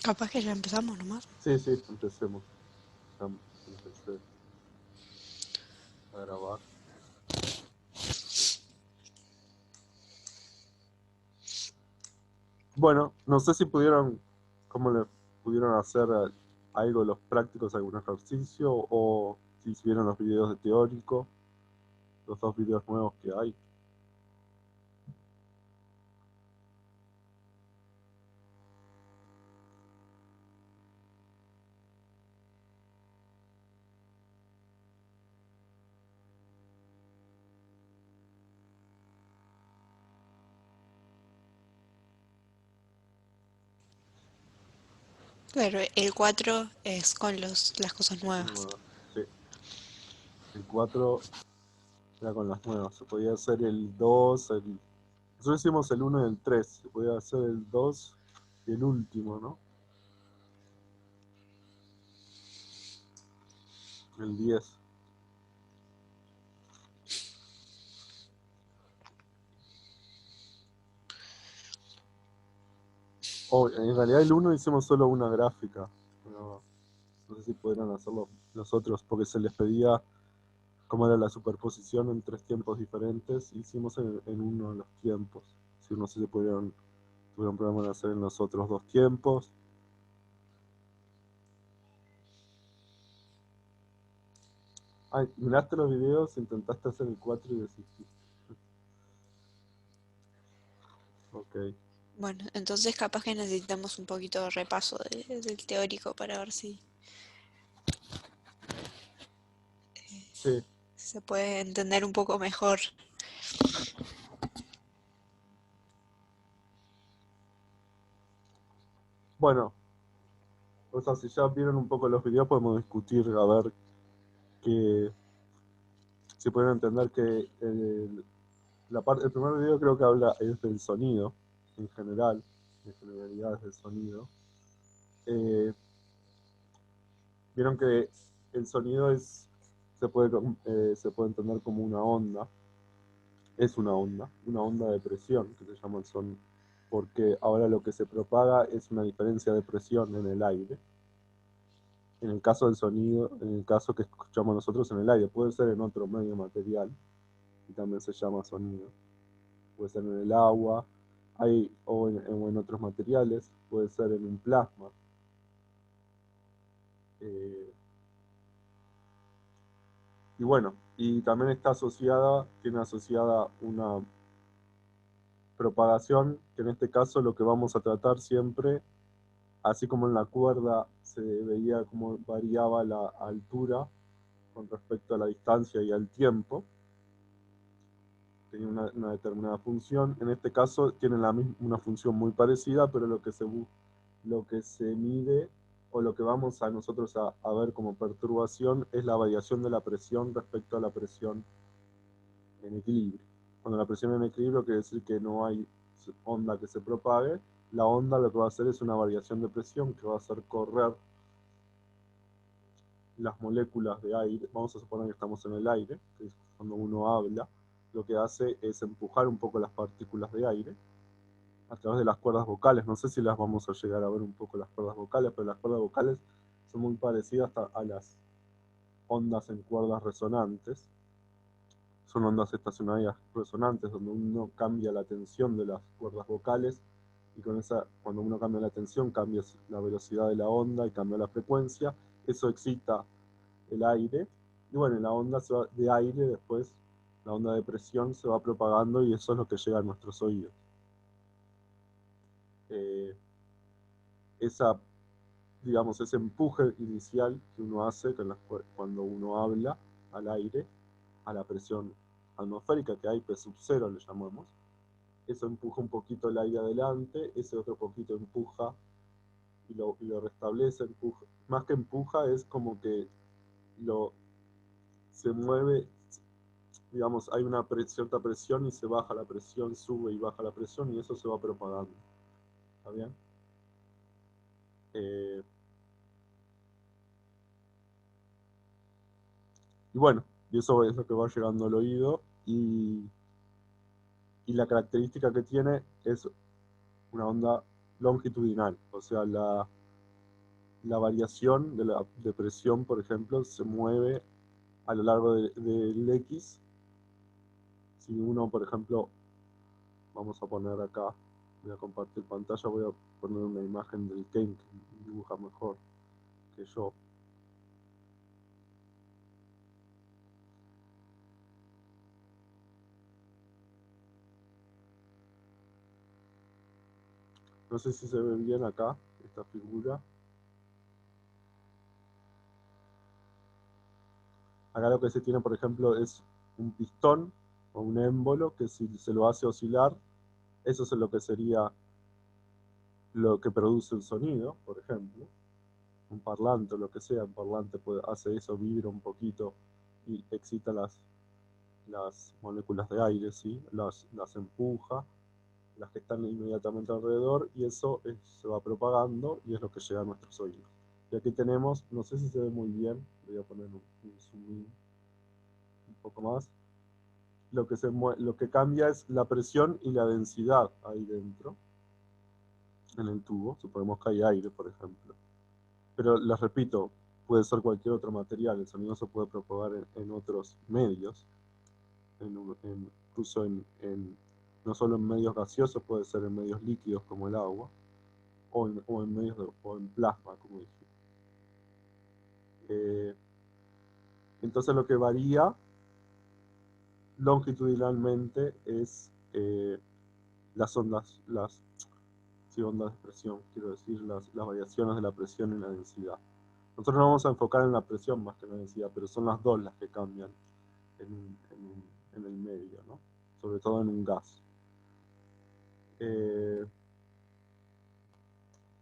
Capaz que ya empezamos nomás. Sí, sí, empecemos. Ya empecé a grabar. Bueno, no sé si pudieron, cómo le pudieron hacer algo de los prácticos, algún ejercicio, o si vieron los videos de teórico, los dos videos nuevos que hay. Pero el 4 es con las cosas nuevas. Nuevas. Sí, el 4 era con las nuevas. Se podía hacer el 2 nosotros hicimos el uno y el 3. Se podía hacer el 2 y el último, ¿no? El 10. Oh, en realidad el uno hicimos solo una gráfica. No sé si podrían hacerlo los otros, porque se les pedía cómo era la superposición en tres tiempos diferentes. Hicimos en uno de los tiempos. Si no sé si tuvieron problema en hacer en los otros dos tiempos. Ay, miraste los videos, intentaste hacer el 4 y desististe. Ok. Bueno, entonces capaz que necesitamos un poquito de repaso del teórico para ver si Sí. se puede entender un poco mejor. Bueno, o sea, si ya vieron un poco los videos, podemos discutir a ver que si pueden entender que el primer video creo que habla es del sonido en general, de generalidades del sonido. Eh, Vieron que el sonido se puede entender como una onda, es una onda de presión que se llama el sonido, porque ahora lo que se propaga es una diferencia de presión en el aire. En el caso del sonido, en el caso que escuchamos nosotros en el aire, puede ser en otro medio material y también se llama sonido. Puede ser en el agua, o en otros materiales, puede ser en un plasma. Eh, y bueno, y también tiene asociada una propagación, que en este caso lo que vamos a tratar siempre, así como en la cuerda se veía cómo variaba la altura con respecto a la distancia y al tiempo, tenía una determinada función. En este caso tiene una función muy parecida, pero lo que se mide o lo que vamos a nosotros a ver como perturbación es la variación de la presión respecto a la presión en equilibrio. Cuando la presión en equilibrio quiere decir que no hay onda que se propague, la onda lo que va a hacer es una variación de presión que va a hacer correr las moléculas de aire. Vamos a suponer que estamos en el aire, que es cuando uno habla, lo que hace es empujar un poco las partículas de aire a través de las cuerdas vocales. No sé si las vamos a llegar a ver un poco las cuerdas vocales, pero las cuerdas vocales son muy parecidas a las ondas en cuerdas resonantes. Son ondas estacionarias resonantes donde uno cambia la tensión de las cuerdas vocales y cuando uno cambia la tensión cambia la velocidad de la onda y cambia la frecuencia. Eso excita el aire y bueno, la onda de aire después, la onda de presión se va propagando y eso es lo que llega a nuestros oídos. Eh, esa digamos, ese empuje inicial que uno hace cuando uno habla al aire, a la presión atmosférica que hay, P sub cero le llamamos, eso empuja un poquito el aire adelante, ese otro poquito empuja y lo restablece, más que empuja es como que lo se mueve, digamos, hay una cierta presión y se baja la presión, sube y baja la presión y eso se va propagando. ¿Está bien? Eh, y bueno, y eso es lo que va llegando al oído y la característica que tiene es una onda longitudinal, o sea, la variación de presión, por ejemplo, se mueve a lo largo del X. Si uno, por ejemplo, vamos a poner acá, voy a compartir pantalla, voy a poner una imagen del Ken que dibuja mejor que yo. No sé si se ve bien acá, esta figura. Acá lo que se tiene, por ejemplo, es un pistón o un émbolo que si se lo hace oscilar, eso es lo que sería lo que produce el sonido, por ejemplo. Un parlante o lo que sea, un parlante hace eso, vibra un poquito y excita las moléculas de aire, ¿sí? Las empuja, las que están inmediatamente alrededor, y eso se va propagando y es lo que llega a nuestros oídos. Y aquí tenemos, no sé si se ve muy bien, voy a poner un zoom in un poco más. Lo que cambia es la presión y la densidad ahí dentro, en el tubo. Suponemos que hay aire, por ejemplo. Pero les repito, puede ser cualquier otro material. El sonido se puede propagar en otros medios, incluso no solo en medios gaseosos, puede ser en medios líquidos como el agua, o en plasma, como dije. Entonces lo que varía longitudinalmente es las ondas, ondas de presión, quiero decir, las variaciones de la presión y la densidad. Nosotros nos vamos a enfocar en la presión más que en la densidad, pero son las dos las que cambian en el medio, ¿no? Sobre todo en un gas.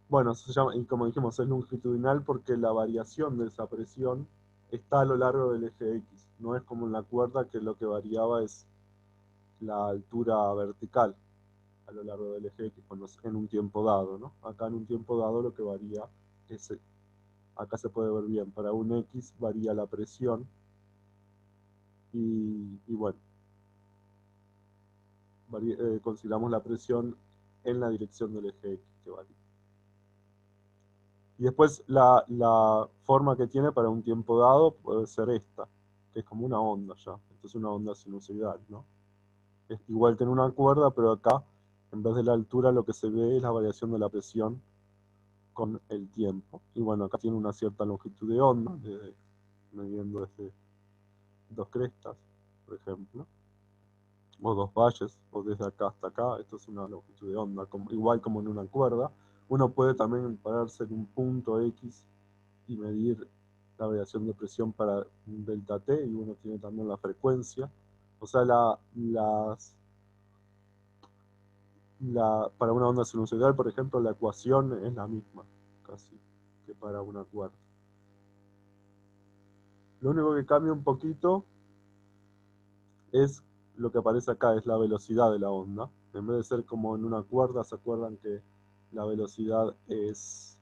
Bueno, se llama, y como dijimos, es longitudinal porque la variación de esa presión está a lo largo del eje X. No es como en la cuerda, que lo que variaba es la altura vertical a lo largo del eje X en un tiempo dado, ¿no? Acá en un tiempo dado lo que varía es, acá se puede ver bien, para un X varía la presión y bueno, consideramos la presión en la dirección del eje X que varía. Y después la forma que tiene para un tiempo dado puede ser esta, que es como una onda ya. Esto es una onda sinusoidal, ¿no? Es igual que en una cuerda, pero acá, en vez de la altura, lo que se ve es la variación de la presión con el tiempo. Y bueno, acá tiene una cierta longitud de onda, midiendo desde dos crestas, por ejemplo, o dos valles, o desde acá hasta acá. Esto es una longitud de onda, igual como en una cuerda. Uno puede también pararse en un punto X y medir la variación de presión para un delta T, y uno tiene también la frecuencia. O sea, para una onda sinusoidal, por ejemplo, la ecuación es la misma, casi, que para una cuerda. Lo único que cambia un poquito es lo que aparece acá, es la velocidad de la onda. En vez de ser como en una cuerda, ¿se acuerdan que la velocidad es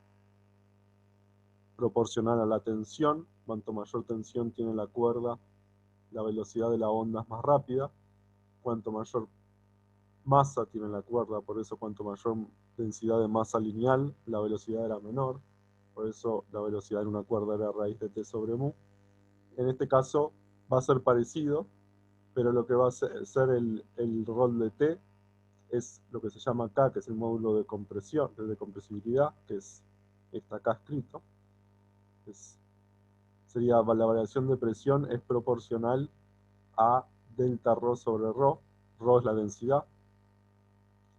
proporcional a la tensión? Cuanto mayor tensión tiene la cuerda, la velocidad de la onda es más rápida. Cuanto mayor masa tiene la cuerda, por eso cuanto mayor densidad de masa lineal, la velocidad era menor. Por eso la velocidad en una cuerda era raíz de t sobre mu. En este caso va a ser parecido, pero lo que va a ser el rol de t es lo que se llama K, que es el módulo de compresión, de compresibilidad, que está acá escrito. Sería la variación de presión es proporcional a delta ρ sobre ρ. Ρ es la densidad.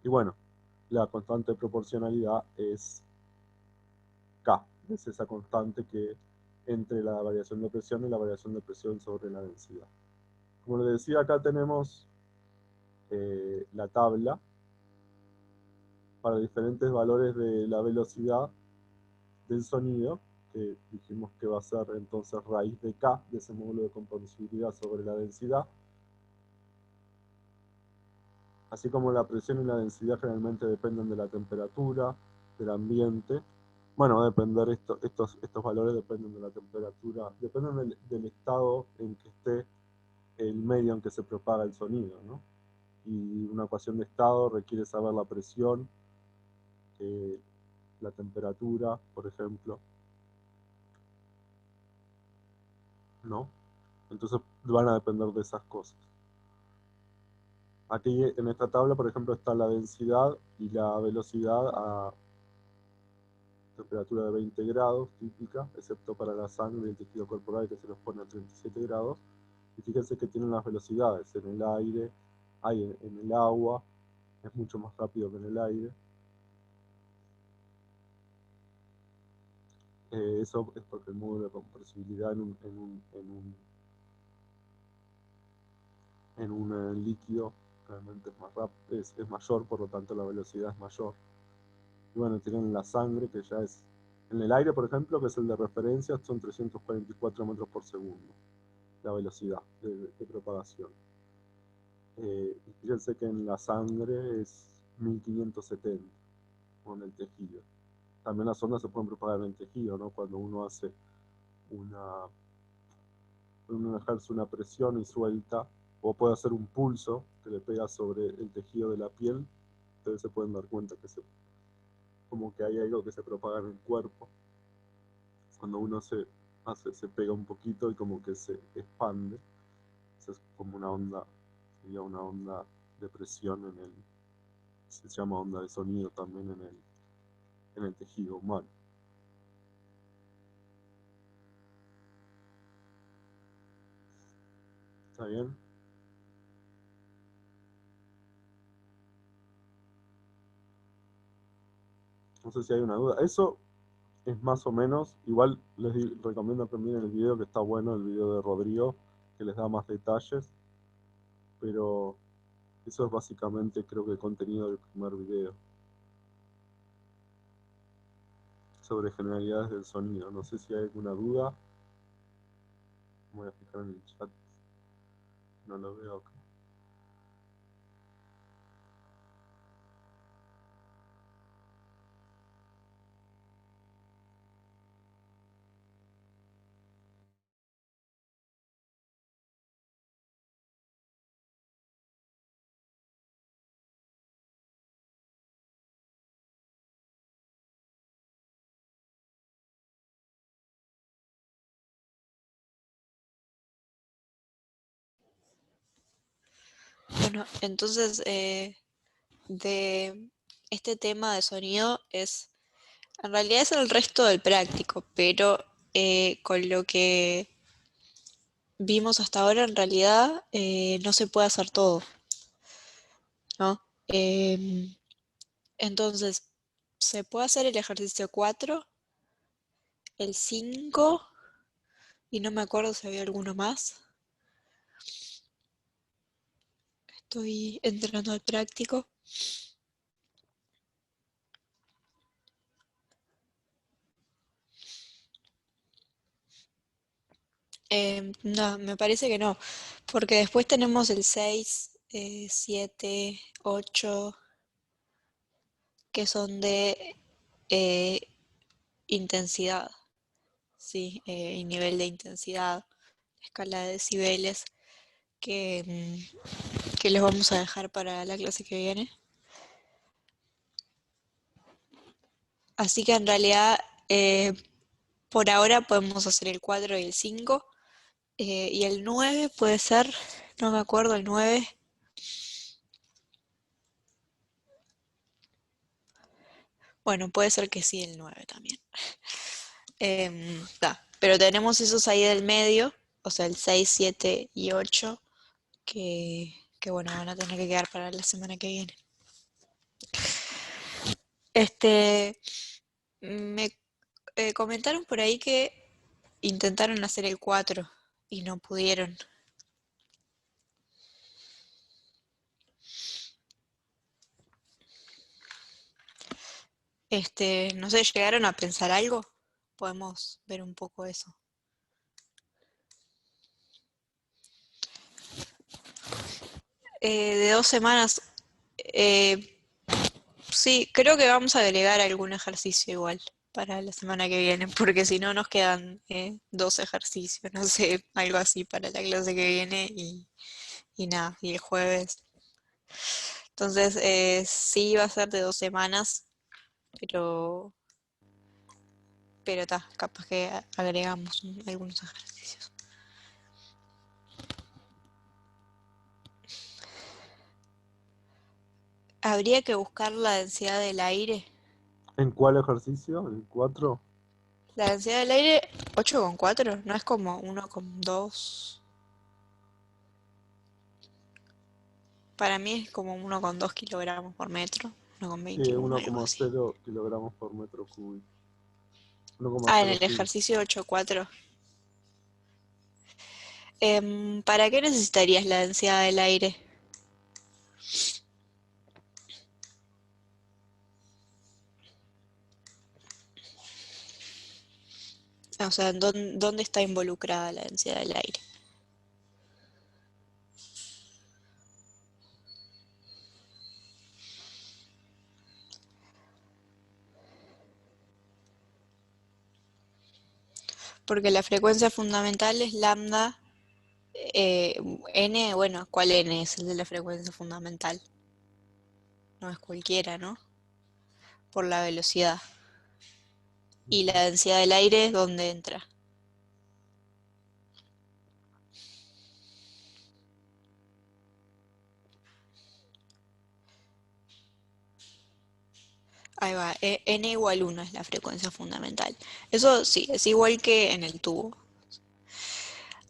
Y bueno, la constante de proporcionalidad es K. Es esa constante que entre la variación de presión y la variación de presión sobre la densidad. Como les decía, acá tenemos la tabla para diferentes valores de la velocidad del sonido, que dijimos que va a ser entonces raíz de K, de ese módulo de compresibilidad sobre la densidad. Así como la presión y la densidad generalmente dependen de la temperatura, del ambiente. Bueno, va a depender, estos valores dependen de la temperatura, dependen del estado en que esté el medio en que se propaga el sonido, ¿no? Y una ecuación de estado requiere saber la presión, la temperatura, por ejemplo, ¿no? Entonces van a depender de esas cosas. Aquí en esta tabla, por ejemplo, está la densidad y la velocidad a temperatura de 20 grados, típica, excepto para la sangre y el tejido corporal que se los pone a 37 grados. Y fíjense que tienen las velocidades en el aire, en el agua, es mucho más rápido que en el aire. Eso es porque el módulo de compresibilidad en un líquido realmente es más rápido, es mayor, por lo tanto la velocidad es mayor. Y bueno, tienen la sangre, que ya es, en el aire, por ejemplo, que es el de referencia, son 344 metros por segundo, la velocidad de propagación. Y fíjense que en la sangre es 1570, o en el tejido. También las ondas se pueden propagar en el tejido, ¿no? Cuando uno hace una, uno ejerce una presión y suelta, o puede hacer un pulso que le pega sobre el tejido de la piel, ustedes se pueden dar cuenta que como que hay algo que se propaga en el cuerpo. Cuando uno se pega un poquito y como que se expande. Esa es como una onda, sería una onda de presión se llama onda de sonido también en el tejido humano. ¿Está bien? No sé si hay una duda. Eso es más o menos, igual recomiendo que miren el video, que está bueno, el video de Rodrigo, que les da más detalles, pero eso es básicamente creo que el contenido del primer video, sobre generalidades del sonido. No sé si hay alguna duda. Me voy a fijar en el chat, no lo veo acá. Bueno, entonces de este tema de sonido en realidad es el resto del práctico, pero con lo que vimos hasta ahora en realidad no se puede hacer todo, ¿no? Entonces, se puede hacer el ejercicio 4, el 5 y no me acuerdo si había alguno más. Estoy entrando al práctico. No, me parece que no, porque después tenemos el 6, 7, 8, que son de eh, intensidad, ¿sí? Y nivel de intensidad, escala de decibeles, que les vamos a dejar para la clase que viene. Así que en realidad, por ahora podemos hacer el 4 y el 5, y el 9 puede ser, no me acuerdo el 9. Bueno, puede ser que sí el 9 también. Pero tenemos esos ahí del medio, o sea, el 6, 7 y 8, que bueno, van a tener que quedar para la semana que viene. Este, me comentaron por ahí que intentaron hacer el 4 y no pudieron. No sé, ¿llegaron a pensar algo? Podemos ver un poco eso. De 2 semanas, eh, sí, creo que vamos a agregar algún ejercicio igual para la semana que viene, porque si no nos quedan 2 ejercicios, no sé, algo así para la clase que viene y nada, y el jueves. Entonces, sí va a ser de 2 semanas, pero capaz que agregamos algunos ejercicios. Habría que buscar la densidad del aire. ¿En cuál ejercicio? ¿El 4? La densidad del aire, 8,4, no es como 1,2. Para mí es como 1,2 kilogramos por metro, uno coma Sí, veintiuno, algo así. 1,0 kilogramos por metro cúbico. Ah, en el 1,05. ejercicio 8,4. ¿Para qué necesitarías la densidad del aire? O sea, ¿dónde está involucrada la densidad del aire? Porque la frecuencia fundamental es lambda eh, n, bueno, ¿cuál n es el de la frecuencia fundamental? No es cualquiera, ¿no? Por la velocidad. ¿Y la densidad del aire dónde entra? Ahí va, n igual 1 es la frecuencia fundamental. Eso sí, es igual que en el tubo.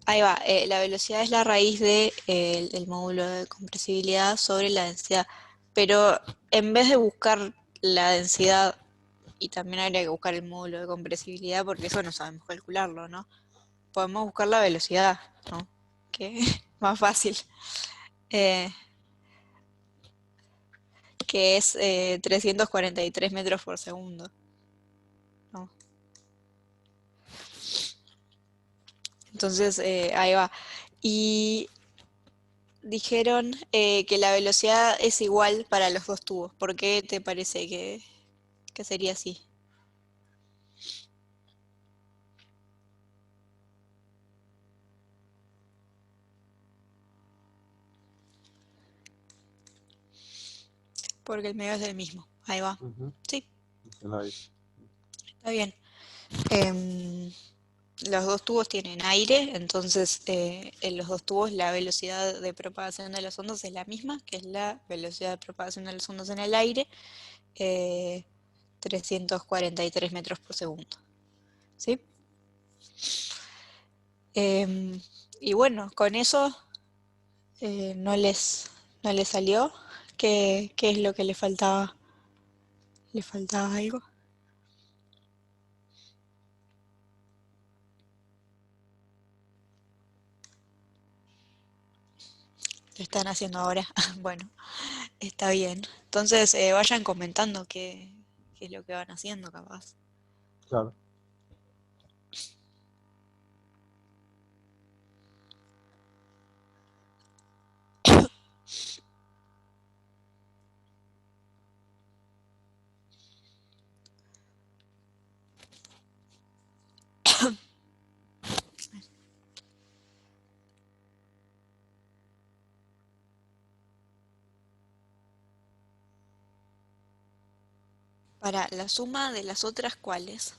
Ahí va, la velocidad es la raíz del módulo de compresibilidad sobre la densidad. Pero en vez de buscar la densidad, y también habría que buscar el módulo de compresibilidad, porque eso no sabemos calcularlo, ¿no? Podemos buscar la velocidad, ¿no? Que es más fácil. Eh, que es 343 metros por segundo, ¿no? Entonces, ahí va. Y dijeron que la velocidad es igual para los dos tubos. ¿Por qué te parece que sería así? Porque el medio es el mismo. Ahí va. Ujú, Sí, es el aire. está bien. Em, los dos tubos tienen aire, entonces en los dos tubos la velocidad de propagación de las ondas es la misma, que es la velocidad de propagación de las ondas en el aire, eh, 343 metros por segundo. ¿Sí? Y bueno, con eso no les salió. ¿Qué es lo que le faltaba? ¿Le faltaba algo? ¿Lo están haciendo ahora? Bueno, está bien. Entonces vayan comentando qué es lo que van haciendo, capaz. Claro. Para la suma de las otras, ¿cuáles?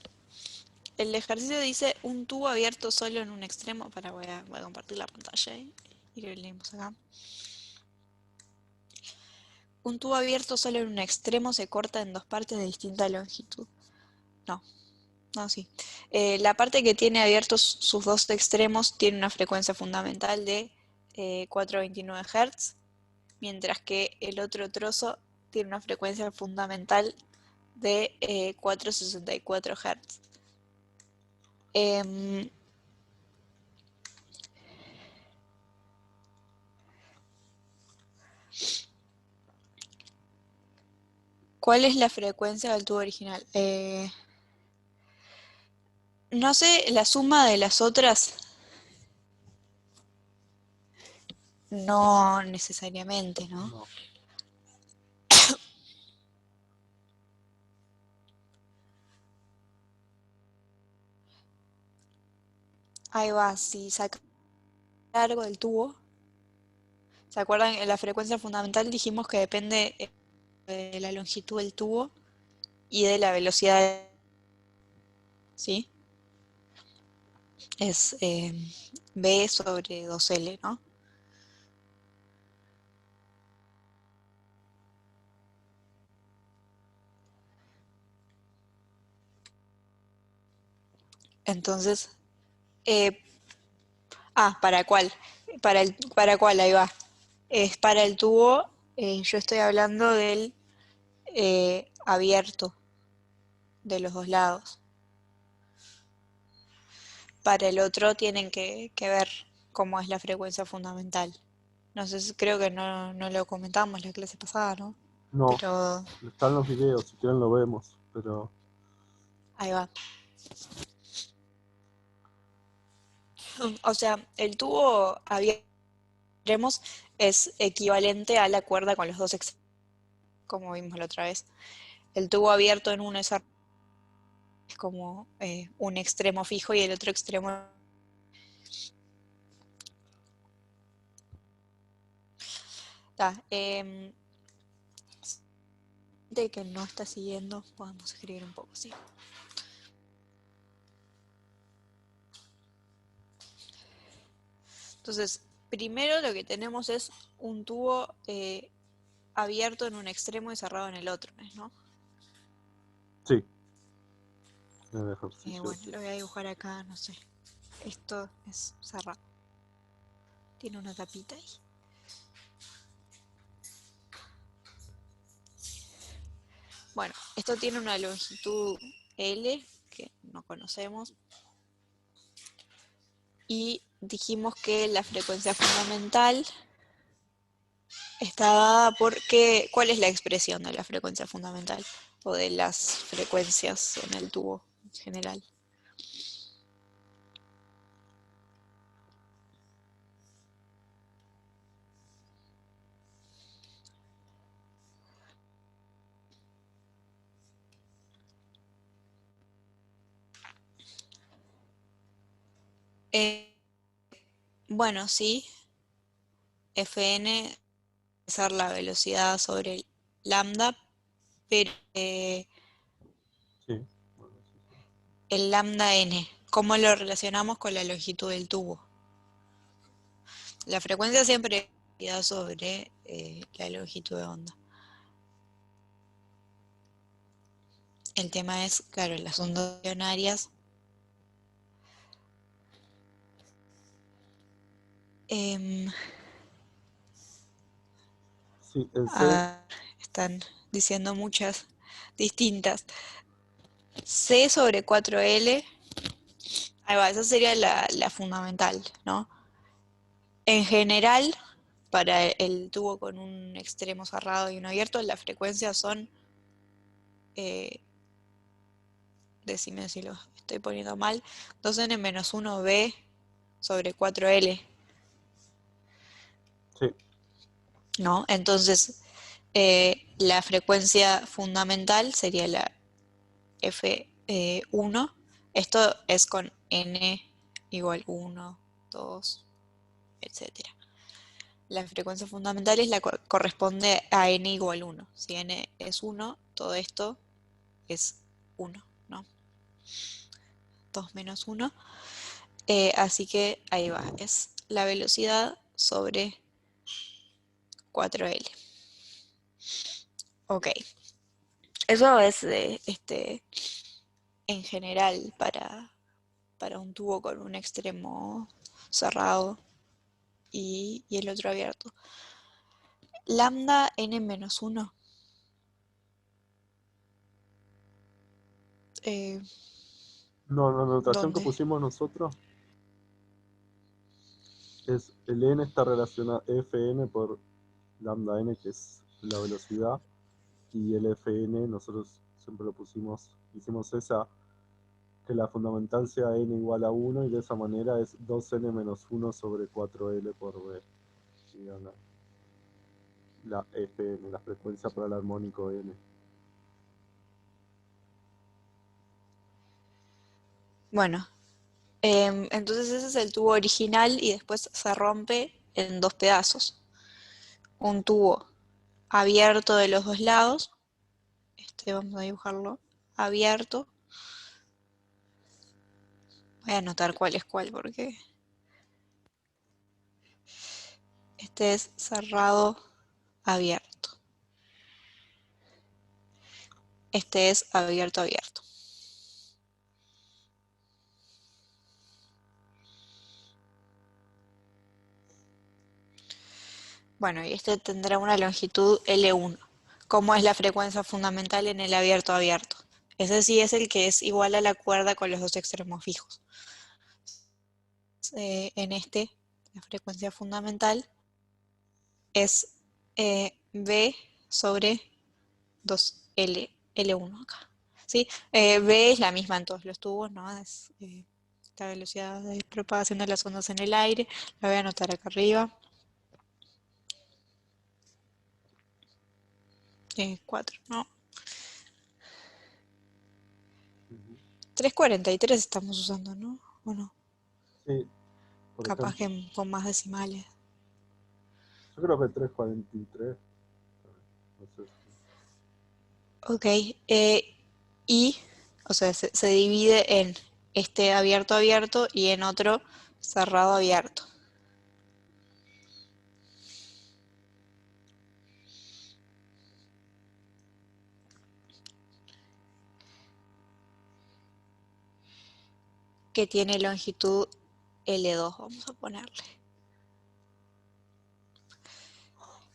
El ejercicio dice un tubo abierto solo en un extremo. Voy a compartir la pantalla y lo leemos acá. Un tubo abierto solo en un extremo se corta en dos partes de distinta longitud. No, no, sí. La parte que tiene abiertos sus dos extremos tiene una frecuencia fundamental de 429 Hz, mientras que el otro trozo tiene una frecuencia fundamental de 464 Hz. Em, ¿Cuál es la frecuencia del tubo original? No sé, la suma de las otras, no necesariamente, ¿no? No. Ahí va, si saca largo del tubo, ¿se acuerdan? En la frecuencia fundamental dijimos que depende de la longitud del tubo y de la velocidad, ¿sí? Es B sobre 2L, ¿no? Entonces, eh, ¿para cuál? ¿Para cuál? Ahí va. Es para el tubo, yo estoy hablando del abierto de los dos lados. Para el otro tienen que ver cómo es la frecuencia fundamental. No sé, creo que no lo comentamos la clase pasada, ¿no? No, Pero están los videos, si quieren lo vemos, pero ahí va. O sea, el tubo abierto es equivalente a la cuerda con los dos extremos, como vimos la otra vez. El tubo abierto en uno es como un extremo fijo y el otro extremo. De que no está siguiendo, podemos escribir un poco así. Entonces, primero lo que tenemos es un tubo abierto en un extremo y cerrado en el otro, ¿no? sí, el ejercicio Bueno, ese. lo voy a dibujar acá, no sé. Esto es cerrado. Tiene una tapita ahí. Bueno, esto tiene una longitud L, que no conocemos, y dijimos que la frecuencia fundamental está dada por ¿cuál es la expresión de la frecuencia fundamental? O de las frecuencias en el tubo en general. Eh, bueno, sí, Fn es ser la velocidad sobre el lambda, pero Sí, bueno, sí, sí. el lambda n, ¿cómo lo relacionamos con la longitud del tubo? La frecuencia siempre es velocidad sobre la longitud de onda. El tema es, claro, las ondas ionarias. Eh, Sí, el C, están diciendo muchas distintas. C sobre 4L, ahí va, esa sería la fundamental, ¿no? En general, para el tubo con un extremo cerrado y uno abierto, las frecuencias son, eh, decime si lo estoy poniendo mal, 2n-1b sobre 4L, sí, ¿no? Entonces, la frecuencia fundamental sería la F1. Esto es con n igual 1, 2, etcétera. La frecuencia fundamental es corresponde a n igual 1. Si n es 1, todo esto es 1, ¿no? 2 menos 1. Así que ahí va, es la velocidad sobre 4L. Ok, eso es en general para un tubo con un extremo cerrado y el otro abierto. Lambda n menos 1. no, la notación que ¿Dónde? pusimos nosotros es el n está relacionado Fn por lambda n, que es la velocidad, y el Fn nosotros siempre lo pusimos, hicimos esa, que la fundamental sea n igual a 1 y de esa manera es 2n menos 1 sobre 4L por B. Sería la Fn, la frecuencia para el armónico n. Bueno, entonces ese es el tubo original y después se rompe en dos pedazos. Un tubo abierto de los dos lados, vamos a dibujarlo abierto. Voy a anotar cuál es cuál porque este es cerrado abierto. Este es abierto abierto. Bueno, y este tendrá una longitud L1, como es la frecuencia fundamental en el abierto abierto. Ese sí es el que es igual a la cuerda con los dos extremos fijos. En este, la frecuencia fundamental es B sobre 2L, L1 acá. ¿Sí? B es la misma en todos los tubos, ¿no? Es la velocidad de propagación de las ondas en el aire. La voy a anotar acá arriba. 4, ¿no? Ujú. 343 estamos usando, ¿no? ¿O no? Sí, por Capaz ejemplo. que con más decimales. Yo creo que 343. No sé Ok. Y, o sea, se divide en este abierto abierto y en otro cerrado abierto. Que tiene longitud L2, vamos a ponerle.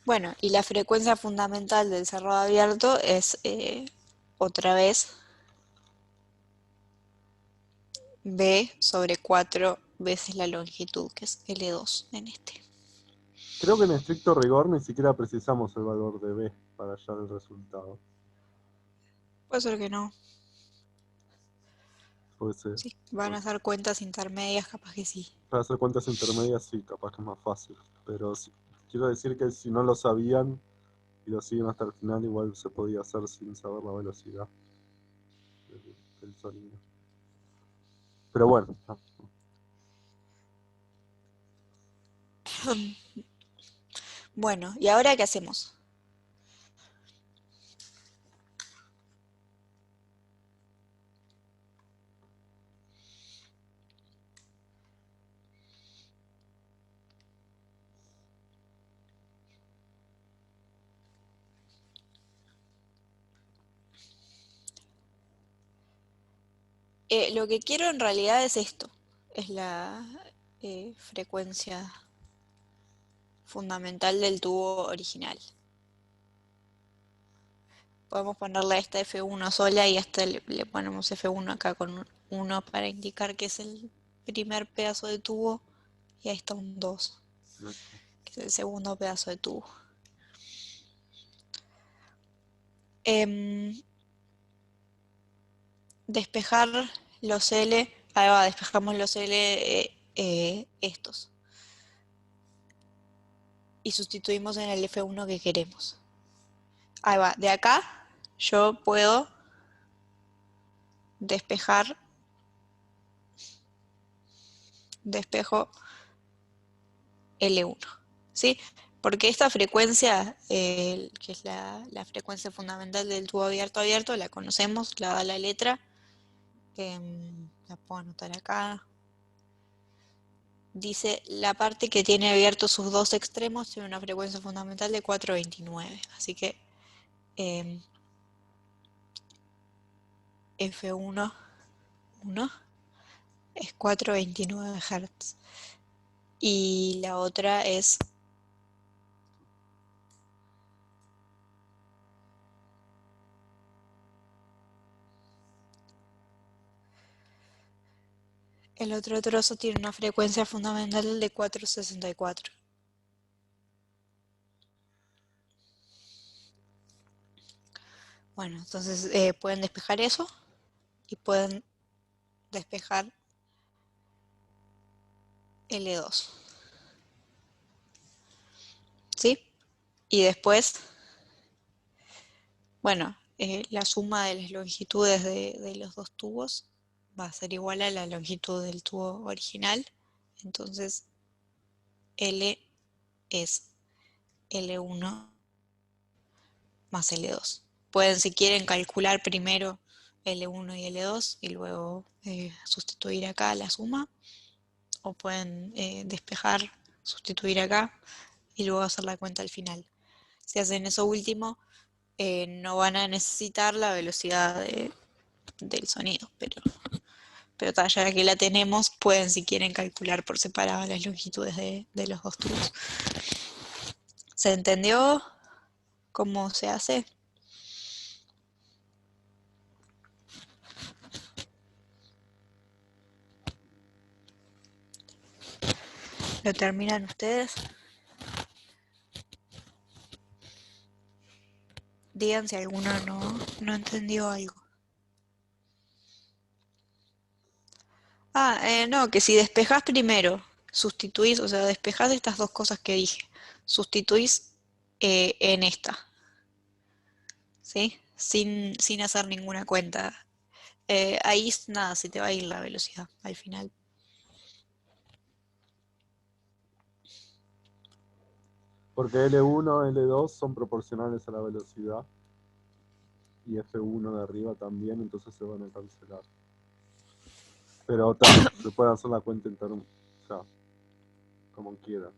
Bueno, y la frecuencia fundamental del cerrado abierto es otra vez B sobre 4 veces la longitud, que es L2 en este. creo que en estricto rigor ni siquiera precisamos el valor de B para hallar el resultado. Puede ser que no. Puede ser. Sí, van a hacer cuentas intermedias, capaz que sí. Para hacer cuentas intermedias sí, capaz que es más fácil. Pero quiero decir que si no lo sabían y lo siguen hasta el final, igual se podía hacer sin saber la velocidad del sonido. Pero bueno, Bueno, ¿y ahora qué hacemos? Lo que quiero en realidad es esto. Es la frecuencia fundamental del tubo original. Podemos ponerle a esta F1 sola y a esta le ponemos F1 acá con 1 para indicar que es el primer pedazo de tubo y ahí está un 2, que es el segundo pedazo de tubo. Despejar los L, ahí va, despejamos los L estos y sustituimos en el F1 que queremos. Ahí va, de acá yo puedo despejar, despejo L1, ¿sí? Porque esta frecuencia, que es la frecuencia fundamental del tubo abierto abierto, la conocemos, la da la letra, la puedo anotar acá. Dice, la parte que tiene abiertos sus dos extremos tiene una frecuencia fundamental de 429, así que F1 1 es 429 Hz y la otra es el otro trozo tiene una frecuencia fundamental de 464. Bueno, entonces pueden despejar eso y pueden despejar L2, ¿sí? Y después, bueno, la suma de las longitudes de los dos tubos va a ser igual a la longitud del tubo original. Entonces, L es L1 más L2. Pueden, si quieren, calcular primero L1 y L2 y luego sustituir acá la suma. O pueden despejar, sustituir acá y luego hacer la cuenta al final. Si hacen eso último, no van a necesitar la velocidad del sonido, pero ya que la tenemos, pueden si quieren calcular por separado las longitudes de los dos tubos. ¿Se entendió cómo se hace? ¿Lo terminan ustedes? Digan si alguno no entendió algo. No, que si despejás primero, sustituís, o sea, despejás estas dos cosas que dije, sustituís en esta, ¿sí? Sin hacer ninguna cuenta. Ahí nada, se te va a ir la velocidad al final. Porque L1, L2 son proporcionales a la velocidad y F1 de arriba también, entonces se van a cancelar. Pero se puede hacer la cuenta interna, o sea, como quieran.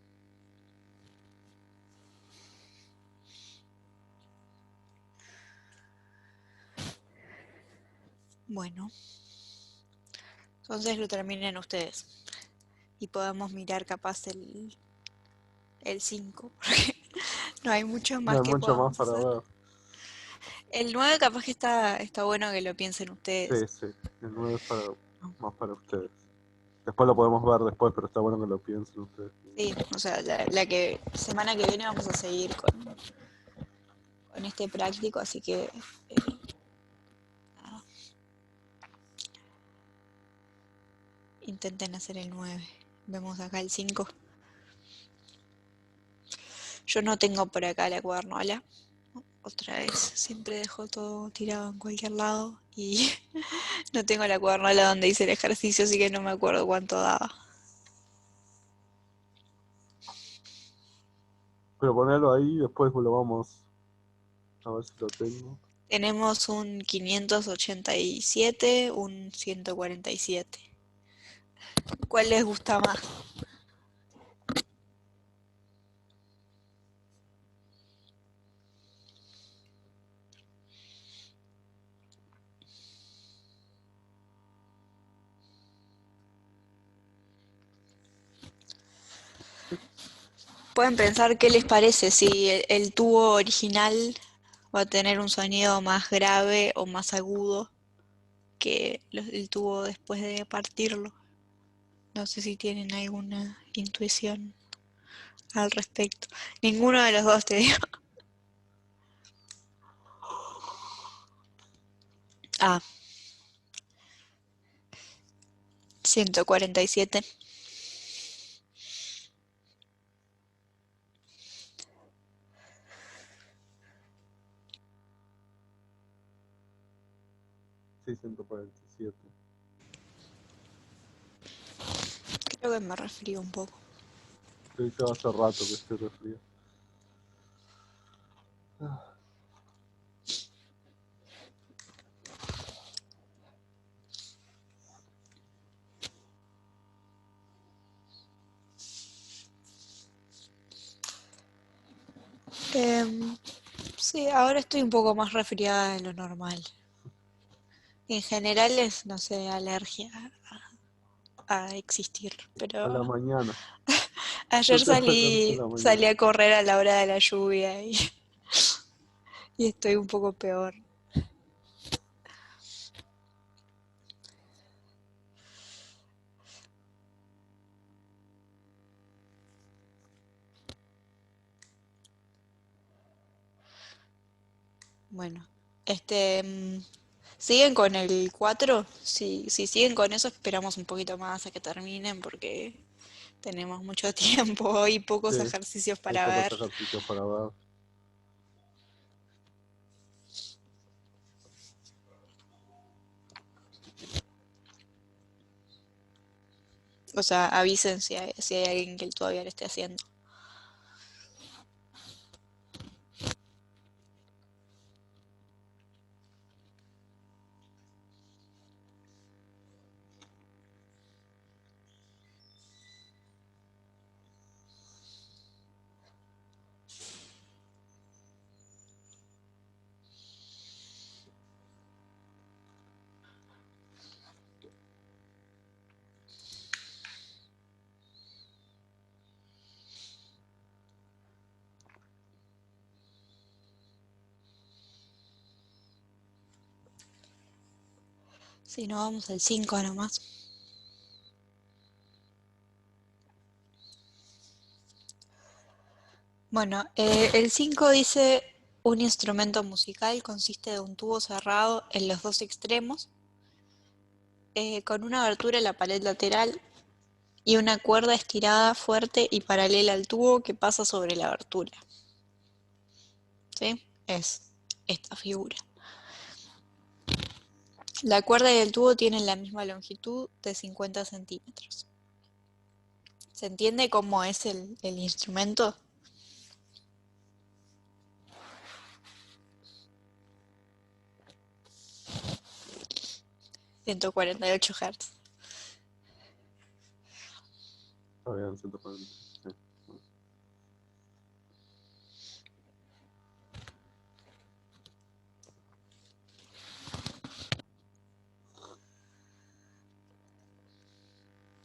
Bueno, entonces lo terminen ustedes. Y podemos mirar capaz el 5 porque no hay mucho No más hay que mucho más podamos para hacer. ver. El 9 capaz que está bueno que lo piensen Sí, ustedes. sí, el 9 es más para ustedes. Después lo podemos ver después, pero está bueno que lo piensen ustedes. Sí, o sea, la que semana que viene vamos a seguir con este práctico, así que nada, intenten hacer el 9. Vemos acá el 5. Yo no tengo por acá la cuadernola. Otra vez, siempre dejo todo tirado en cualquier lado y no tengo la cuadernola donde hice el ejercicio, así que no me acuerdo cuánto daba. Pero ponerlo ahí, después lo vamos a ver si lo tengo. Tenemos un 587, un 147. ¿Cuál les gusta más? Pueden pensar qué les parece, si el tubo original va a tener un sonido más grave o más agudo que el tubo después de partirlo. No sé si tienen alguna intuición al respecto. Ninguno de los dos te digo. Ah, 147. Sí, 147. Creo que me referí un poco. Sí, yo hace rato que estoy resfriado. Sí, ahora estoy un poco más resfriada de lo normal. En general es, no sé, alergia a existir, A la pero mañana. Yo ayer te alergia a la salí mañana. a correr a la hora de la lluvia y estoy un poco peor. Bueno, ¿siguen con el 4? Si siguen con eso, esperamos un poquito más a que terminen porque tenemos mucho tiempo y Sí, pocos ejercicios hay para pocos ver. ejercicios para ver. O sea, avisen si hay alguien que todavía lo esté haciendo. Si no, vamos al 5 nomás. Bueno, el 5 dice, un instrumento musical consiste de un tubo cerrado en los dos extremos, con una abertura en la pared lateral y una cuerda estirada fuerte y paralela al tubo que pasa sobre la abertura. ¿Sí? Es esta figura. La cuerda y el tubo tienen la misma longitud de 50 centímetros. ¿Se entiende cómo es el instrumento? 148 Hz. Está bien, 140. Sí.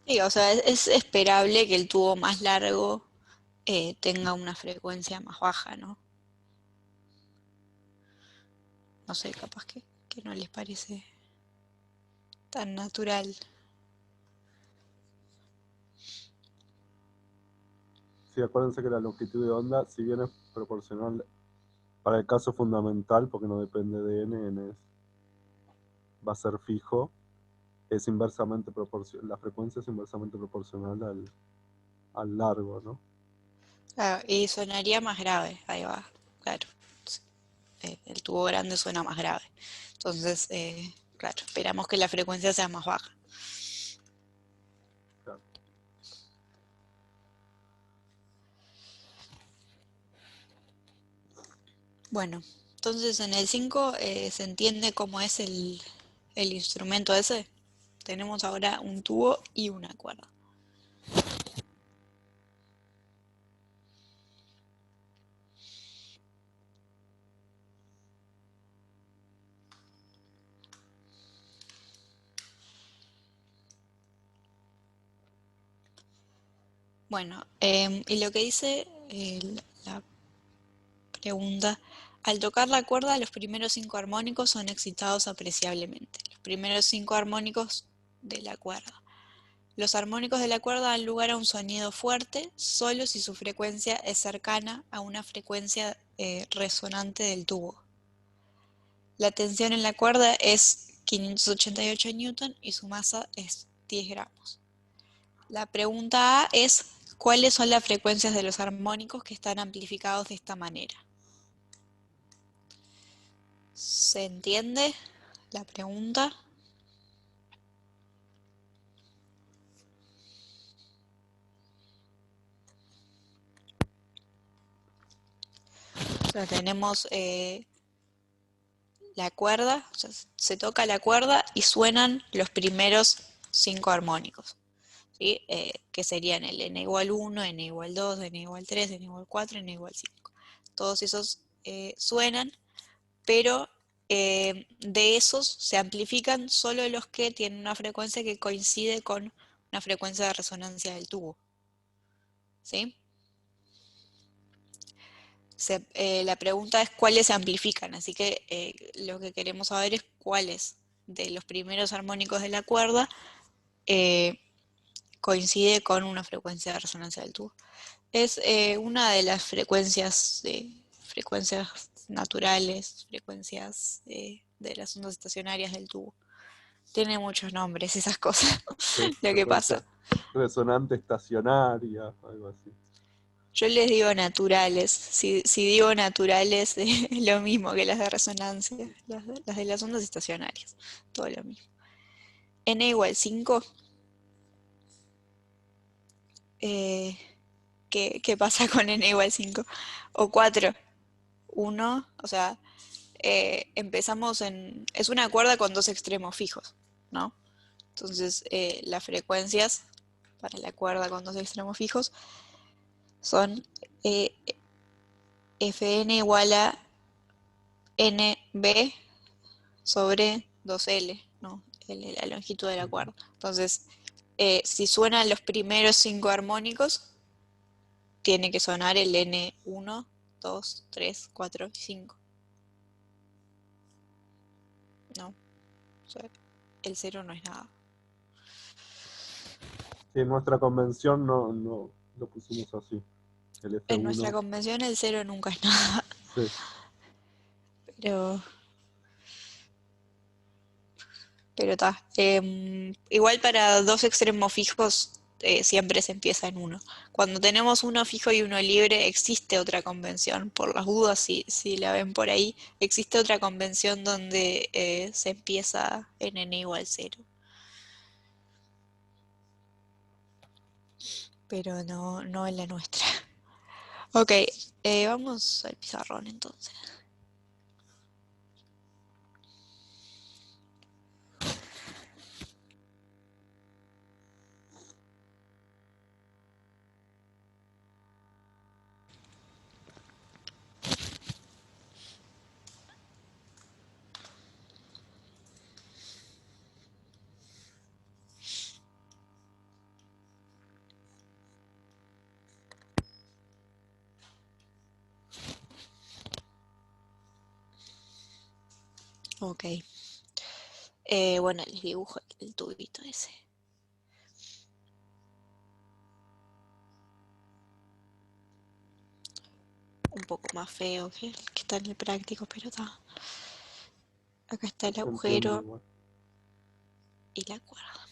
Sí, o sea, es esperable que el tubo más largo tenga una frecuencia más baja, ¿no? No sé, capaz que no les parece tan natural. Sí, acuérdense que la longitud de onda, si bien es proporcional para el caso fundamental, porque no depende de n va a ser fijo, es inversamente proporcional, la frecuencia es inversamente proporcional al largo, ¿no? Claro, y sonaría más grave, ahí va, claro. El tubo grande suena más grave. Entonces, claro, esperamos que la frecuencia sea más baja. Claro. Bueno, entonces en el 5 se entiende cómo es el instrumento ese. Tenemos ahora un tubo y una cuerda. Bueno, y lo que dice la pregunta, al tocar la cuerda los primeros 5 armónicos son excitados apreciablemente. Los primeros 5 armónicos de la cuerda. Los armónicos de la cuerda dan lugar a un sonido fuerte solo si su frecuencia es cercana a una frecuencia resonante del tubo. La tensión en la cuerda es 588 newton y su masa es 10 gramos. La pregunta A es, ¿cuáles son las frecuencias de los armónicos que están amplificados de esta manera? ¿Se entiende la pregunta? O sea, tenemos la cuerda, o sea, se toca la cuerda y suenan los primeros 5 armónicos, ¿sí? Que serían el n igual 1, n igual 2, n igual 3, n igual 4, n igual 5. Todos esos suenan, pero de esos se amplifican solo los que tienen una frecuencia que coincide con una frecuencia de resonancia del tubo. ¿Sí? La pregunta es cuáles se amplifican, así que lo que queremos saber es cuáles de los primeros armónicos de la cuerda eh, coincide con una frecuencia de resonancia del tubo. Es una de las frecuencias naturales, frecuencias de las ondas estacionarias del tubo. Tiene muchos nombres esas cosas, Sí, lo que frecuencia pasa. resonante estacionaria, algo así. Yo les digo naturales. Si digo naturales, es lo mismo que las de resonancia, las de las ondas estacionarias. Todo lo mismo. N igual 5. Eh, ¿qué pasa con n igual 5? O 4. 1. O sea, empezamos en... Es una cuerda con dos extremos fijos, ¿no? Entonces, las frecuencias para la cuerda con dos extremos fijos son Fn igual a NB sobre 2L, ¿no? La longitud de la cuerda. Entonces, si suenan los primeros 5 armónicos, tiene que sonar el N1, 2, 3, 4 y 5. ¿No? O sea, el 0 no es nada. Sí, en nuestra convención no lo pusimos así. El En nuestra F1, convención el 0 nunca es nada, sí. pero... Pero está. Igual para dos extremos fijos siempre se empieza en uno. Cuando tenemos uno fijo y uno libre, existe otra convención, por las dudas, si la ven por ahí, existe otra convención donde se empieza en n igual 0. Pero no en la nuestra. Ok, vamos al pizarrón entonces. Ok. Bueno, les dibujo el tubito ese. Un poco más feo que el que está en el práctico, pero está. Acá está el Se entiende agujero igual. y la cuerda.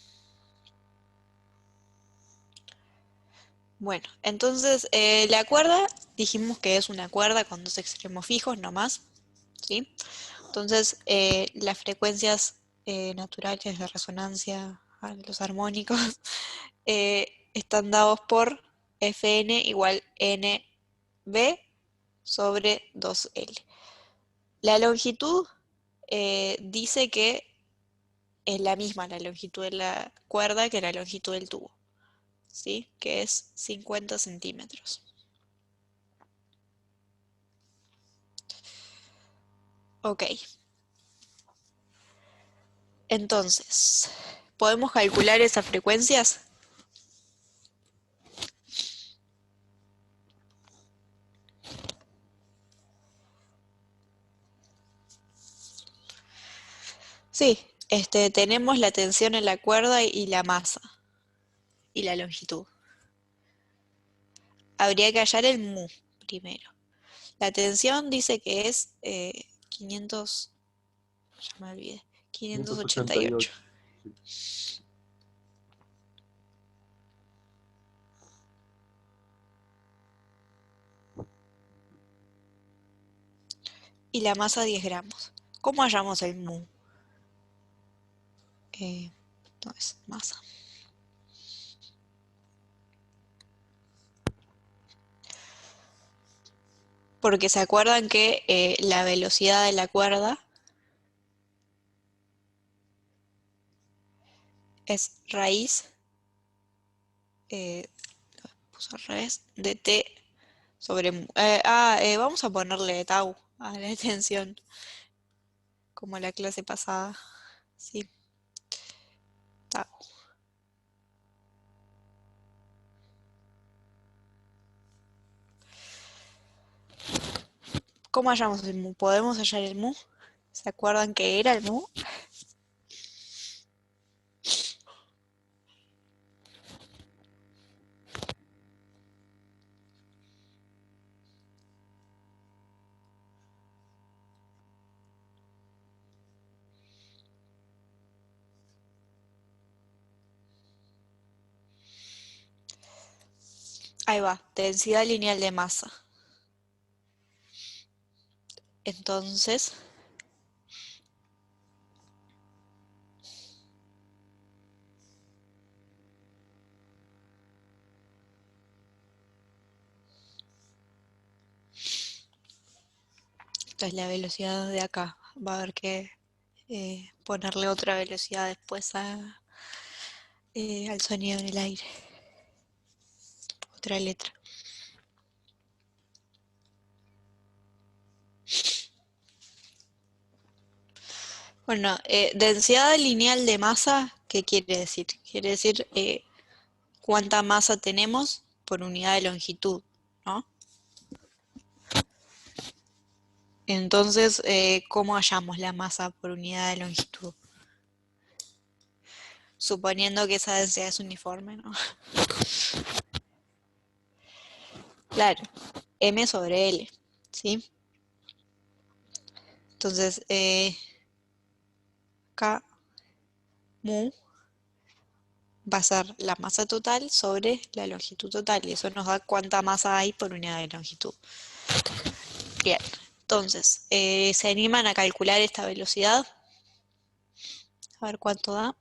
Bueno, entonces la cuerda dijimos que es una cuerda con dos extremos fijos nomás, ¿sí? Entonces las frecuencias naturales de resonancia, los armónicos, están dados por Fn igual Nb sobre 2L. La longitud dice que es la misma la longitud de la cuerda que la longitud del tubo, ¿sí? Que es 50 centímetros. Ok, entonces, ¿podemos calcular esas frecuencias? Sí, tenemos la tensión en la cuerda y la masa y la longitud. Habría que hallar el mu primero. La tensión dice que es 500, ya me olvidé, 588. 588. Sí. Y la masa 10 gramos. ¿Cómo hallamos el mu? No es masa. Porque se acuerdan que la velocidad de la cuerda es raíz, puso al revés, de t sobre mu. Vamos a ponerle tau a la tensión, como la clase pasada. Sí, tau. ¿Cómo hallamos el mu? ¿Podemos hallar el mu? ¿Se acuerdan que era el mu? Ahí va, densidad lineal de masa. Entonces, esta es la velocidad de acá. Va a haber que ponerle otra velocidad después al sonido en el aire. Otra letra. Bueno, densidad lineal de masa, ¿qué quiere decir? Quiere decir cuánta masa tenemos por unidad de longitud, ¿no? Entonces, ¿cómo hallamos la masa por unidad de longitud? suponiendo que esa densidad es uniforme, ¿no? Claro, m sobre L, ¿sí? Entonces, K mu va a ser la masa total sobre la longitud total, y eso nos da cuánta masa hay por unidad de longitud. Bien, entonces, ¿se animan a calcular esta velocidad? A ver cuánto da.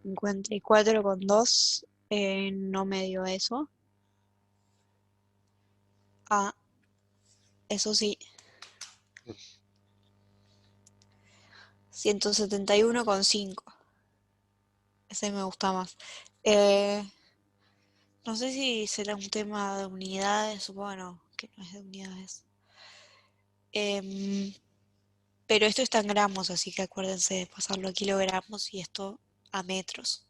$54,2, no me dio eso. Ah, eso sí. 171,5. Ese me gusta más. No sé si será un tema de unidades, bueno, que no es de unidades. Pero esto está en gramos, así que acuérdense de pasarlo a kilogramos y esto a metros.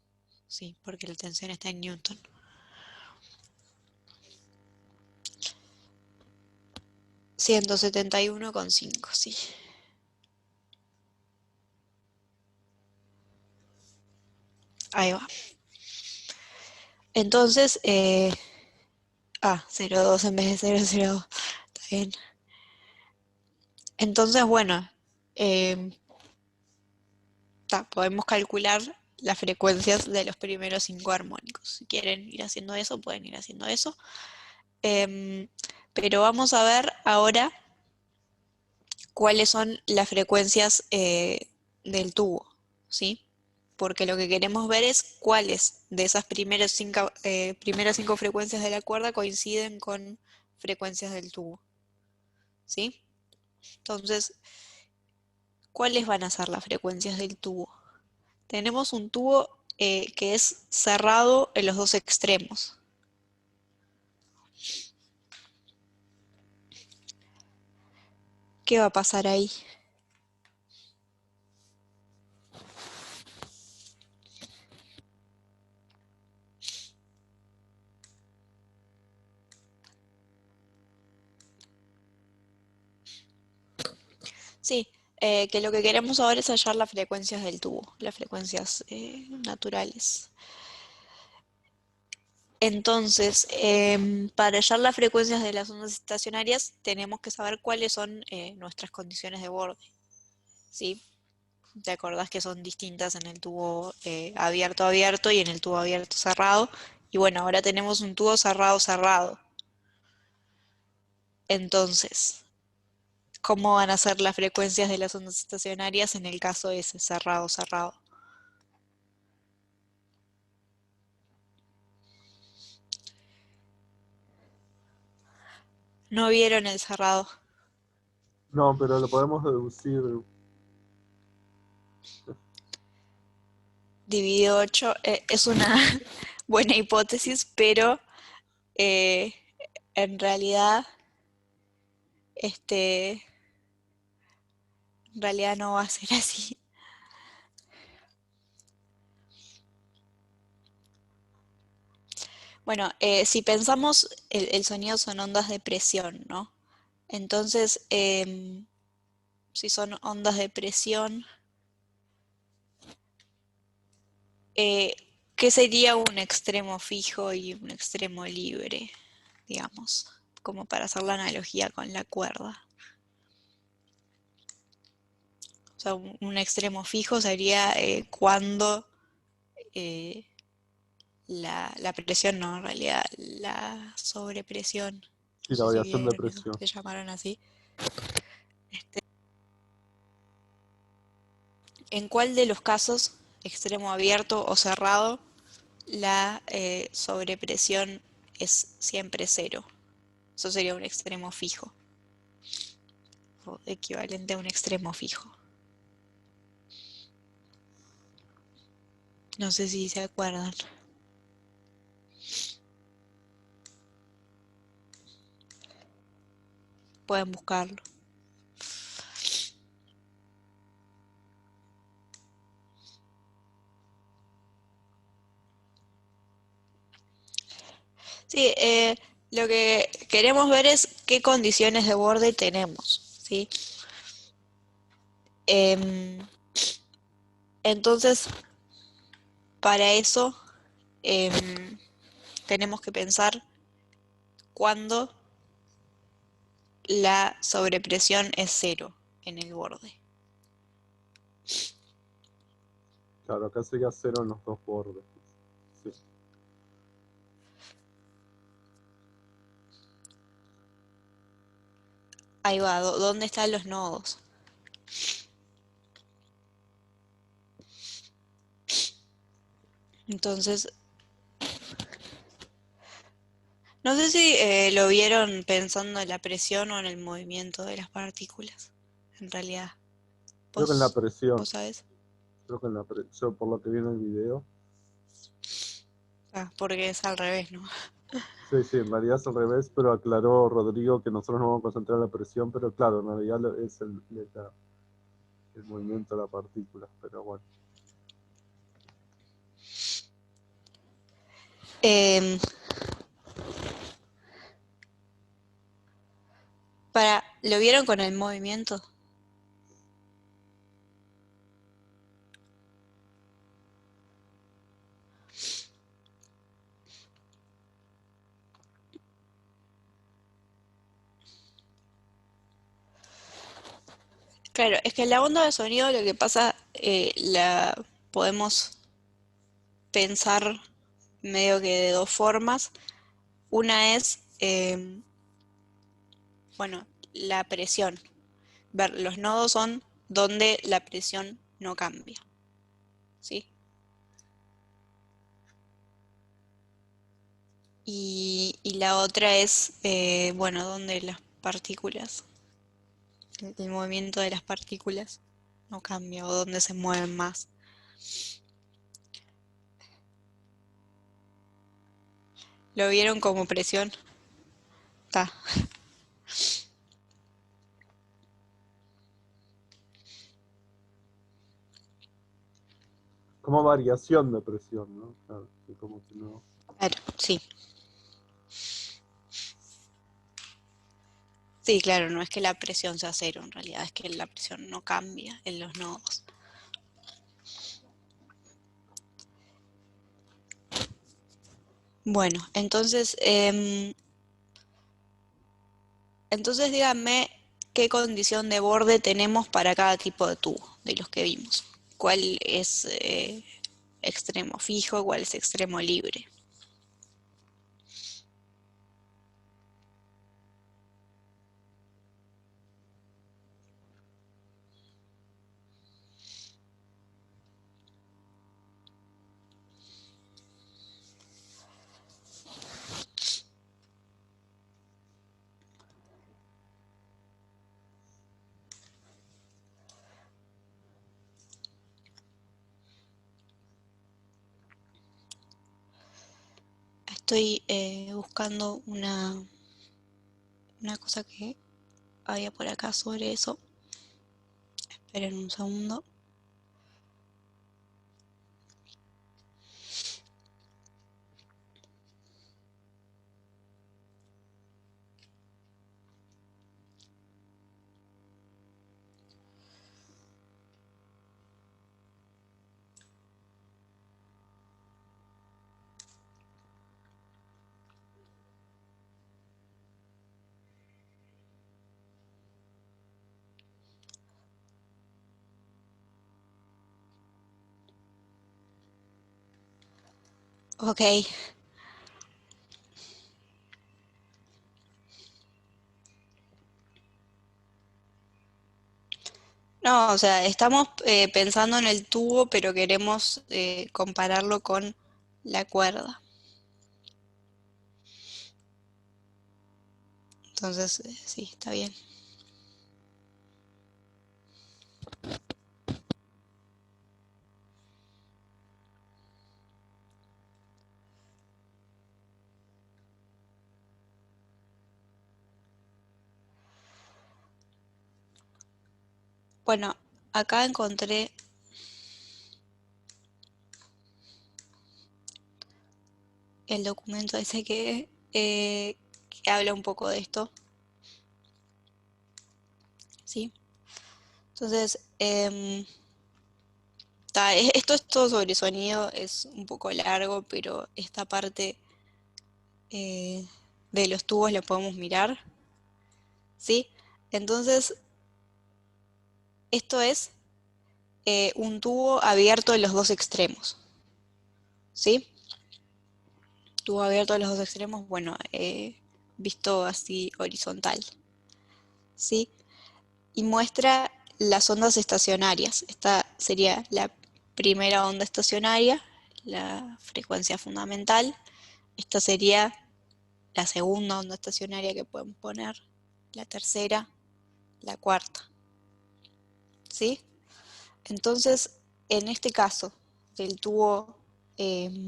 Sí, porque la tensión está en Newton. 171,5, sí. Ahí va. Entonces, 0,2 en vez de 0,02. Está bien. Entonces, bueno, podemos calcular las frecuencias de los primeros 5 armónicos. Si quieren ir haciendo eso, pueden ir haciendo eso. Pero vamos a ver ahora cuáles son las frecuencias del tubo, ¿sí? Porque lo que queremos ver es cuáles de esas primeras 5 frecuencias de la cuerda coinciden con frecuencias del tubo, ¿sí? Entonces, ¿cuáles van a ser las frecuencias del tubo? Tenemos un tubo que es cerrado en los dos extremos. ¿Qué va a pasar ahí? Sí, que lo que queremos ahora es hallar las frecuencias del tubo, las frecuencias naturales. Entonces, para hallar las frecuencias de las ondas estacionarias, tenemos que saber cuáles son nuestras condiciones de borde, ¿sí? ¿Te acordás que son distintas en el tubo abierto y en el tubo abierto cerrado? Y bueno, ahora tenemos un tubo cerrado. Entonces, ¿cómo van a ser las frecuencias de las ondas estacionarias en el caso ese, cerrado? ¿No vieron el cerrado? No, pero lo podemos deducir. Dividido 8 es una buena hipótesis, pero eh, en realidad, este, en realidad no va a ser así. Bueno, si pensamos, el sonido son ondas de presión, ¿no? Entonces, si son ondas de presión, eh, ¿qué sería un extremo fijo y un extremo libre? Digamos, como para hacer la analogía con la cuerda. O sea, un extremo fijo sería cuando la presión, no, en realidad la sobrepresión, Sí, no la sé si variación de vieron eso, presión. se llamaron así. ¿En cuál de los casos, extremo abierto o cerrado, la sobrepresión es siempre cero? Eso sería un extremo fijo, o equivalente a un extremo fijo. No sé si se acuerdan. Pueden buscarlo. Sí, lo que queremos ver es qué condiciones de borde tenemos, ¿sí? Em, entonces, para eso tenemos que pensar cuándo la sobrepresión es cero en el borde. Claro, acá sería cero en los dos bordes. Sí. Ahí va, ¿dónde están los nodos? Entonces, no sé si lo vieron pensando en la presión o en el movimiento de las partículas, en realidad. Creo que en la ¿Vos, presión, vos sabés? creo que yo por lo que vi en el video, Ah, porque es al revés, ¿no? sí, sí, en realidad es al revés, pero aclaró Rodrigo que nosotros nos vamos a concentrar en la presión, pero claro, en realidad es el movimiento de la partícula, pero bueno. Em, ¿lo vieron con el movimiento? Claro, es que la onda de sonido lo que pasa, la podemos pensar medio que de dos formas. Una es, bueno, la presión. Ver, los nodos son donde la presión no cambia, ¿sí? Y la otra es, bueno, donde las partículas, el movimiento de las partículas no cambia o donde se mueven más. ¿Lo vieron como presión? Está. Como variación de presión, ¿no? Claro, que como que no. Claro, sí. Sí, claro, no es que la presión sea cero, en realidad es que la presión no cambia en los nodos. Bueno, entonces díganme qué condición de borde tenemos para cada tipo de tubo de los que vimos. ¿Cuál es extremo fijo, cuál es extremo libre? Estoy buscando una cosa que había por acá sobre eso. Esperen un segundo. Ok. No, o sea, estamos pensando en el tubo, pero queremos compararlo con la cuerda. Entonces, sí, está bien. Bueno, acá encontré el documento ese que habla un poco de esto, ¿sí? Entonces, esto es todo sobre sonido, es un poco largo, pero esta parte eh, de los tubos la podemos mirar, ¿sí? Entonces, esto es un tubo abierto en los dos extremos, ¿sí? Tubo abierto en los dos extremos, bueno, visto así horizontal, ¿sí? Y muestra las ondas estacionarias. Esta sería la primera onda estacionaria, la frecuencia fundamental. Esta sería la segunda onda estacionaria que podemos poner, la tercera, la cuarta, ¿sí? Entonces, en este caso del tubo eh,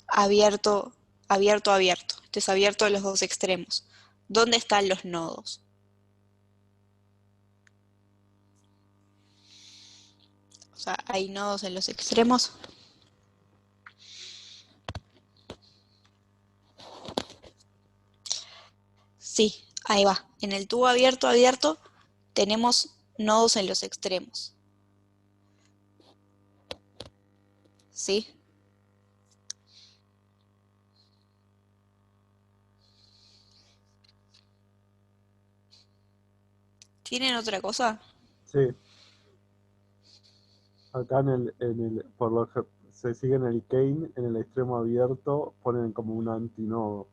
abierto, abierto, este es abierto a los dos extremos, ¿dónde están los nodos? O sea, hay nodos en los extremos. Sí, ahí va. En el tubo abierto, tenemos nodos en los extremos. ¿Sí? ¿Tienen otra cosa? Sí, acá por lo que se sigue en el Kane, en el extremo abierto, ponen como un antinodo.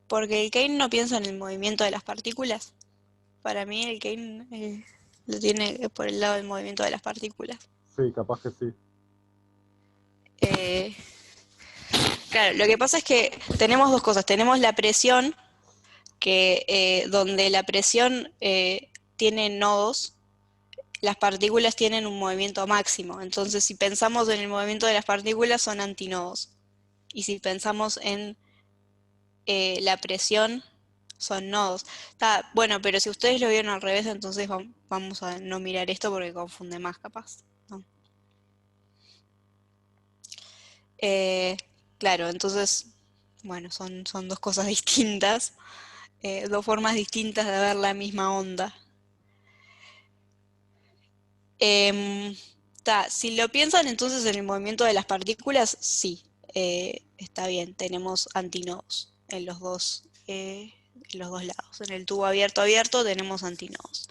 Porque el Kane no piensa en el movimiento de las partículas. Para mí el Kane lo tiene por el lado del movimiento de las partículas. Sí, capaz que sí. Eh, claro, lo que pasa es que tenemos dos cosas. Tenemos la presión, que donde la presión tiene nodos, las partículas tienen un movimiento máximo. Entonces, si pensamos en el movimiento de las partículas, son antinodos. Y si pensamos en la presión, son nodos. Está, bueno, pero si ustedes lo vieron al revés, entonces vamos a no mirar esto porque confunde más, capaz, ¿no? Eh, claro, entonces, bueno, son dos cosas distintas, dos formas distintas de ver la misma onda. Em, si lo piensan entonces en el movimiento de las partículas, sí, está bien, tenemos antinodos en los dos lados. En el tubo abierto tenemos antinodos.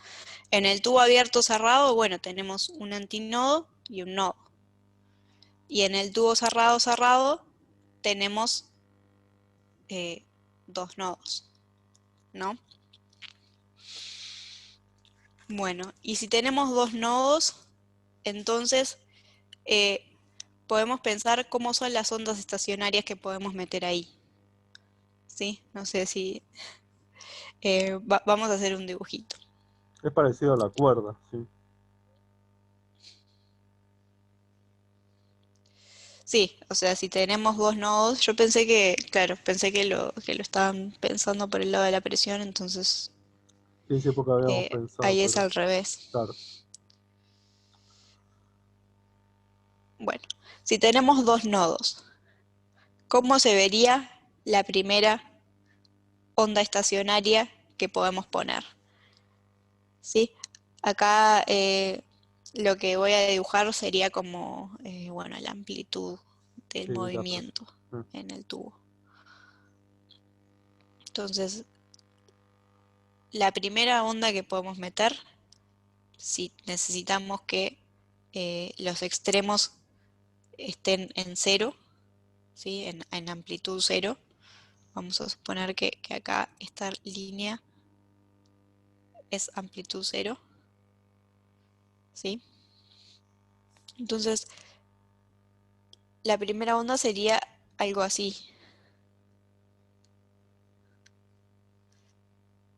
En el tubo abierto cerrado, bueno, tenemos un antinodo y un nodo. Y en el tubo cerrado tenemos eh, dos nodos, ¿no? Bueno, y si tenemos dos nodos, entonces eh, podemos pensar cómo son las ondas estacionarias que podemos meter ahí. ¿Sí? No sé si vamos a hacer un dibujito. Es parecido a la cuerda, sí. Sí, o sea, si tenemos dos nodos, yo pensé que, claro, pensé que lo estaban pensando por el lado de la presión, entonces Sí, sí, porque habíamos pensado, ahí es pero al revés. claro. Bueno, si tenemos dos nodos, ¿cómo se vería la primera onda estacionaria que podemos poner? ¿Sí? Acá lo que voy a dibujar sería como, bueno, la amplitud del Sí, movimiento en el tubo. Entonces, la primera onda que podemos meter, si necesitamos que los extremos estén en cero, ¿sí? En amplitud cero. Vamos a suponer que acá esta línea es amplitud cero, ¿sí? Entonces, la primera onda sería algo así,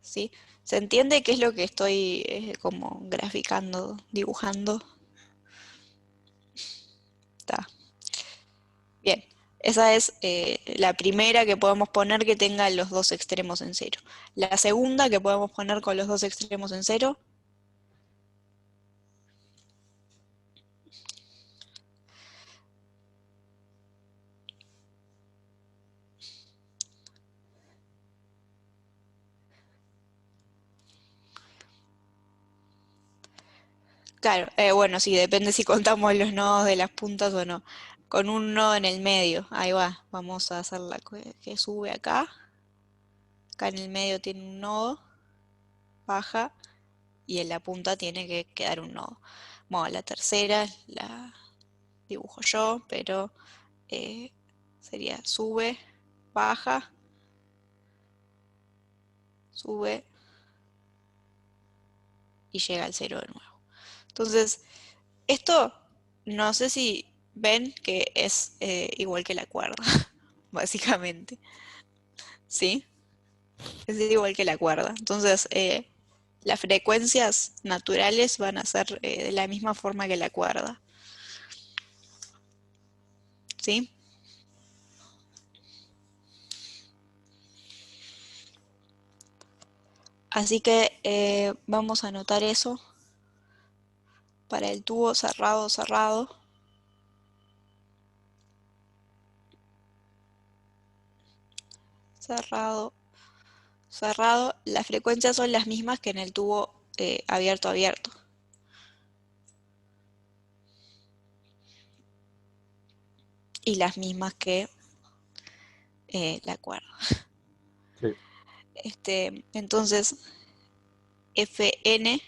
¿sí? ¿Se entiende qué es lo que estoy como graficando, dibujando? Está. Bien. Esa es la primera que podemos poner que tenga los dos extremos en cero. La segunda que podemos poner con los dos extremos en cero. Claro, bueno, sí, depende si contamos los nodos de las puntas o no. Con un nodo en el medio, ahí va, vamos a hacer la que sube acá. Acá en el medio tiene un nodo, baja, y en la punta tiene que quedar un nodo. Bueno, la tercera la dibujo yo, pero sería sube, baja, sube y llega al cero de nuevo. Entonces, esto no sé si ven que es igual que la cuerda, básicamente. ¿Sí? Es igual que la cuerda. Entonces, las frecuencias naturales van a ser de la misma forma que la cuerda. ¿Sí? Así que vamos a anotar eso para el tubo cerrado, cerrado. Cerrado, cerrado. Las frecuencias son las mismas que en el tubo abierto, abierto. Y las mismas que la cuerda. Sí. Entonces, Fn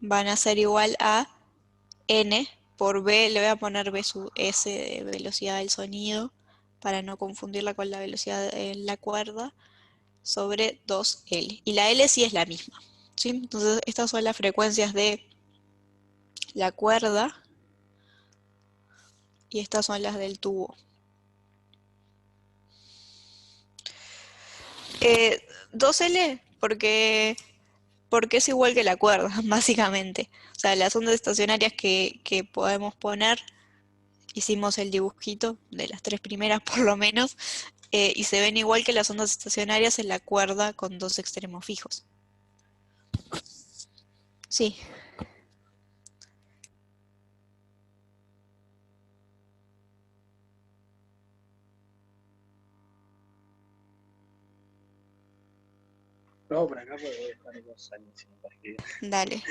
van a ser igual a n por b, le voy a poner b sub s de velocidad del sonido para no confundirla con la velocidad en la cuerda, sobre 2L. Y la L sí es la misma, ¿sí? Entonces estas son las frecuencias de la cuerda y estas son las del tubo. 2L porque es igual que la cuerda, básicamente. O sea, las ondas estacionarias que podemos poner, hicimos el dibujito de las tres primeras por lo menos, y se ven igual que las ondas estacionarias en la cuerda con dos extremos fijos. Sí, No, por acá porque voy a estar 2 años sin parque. dale.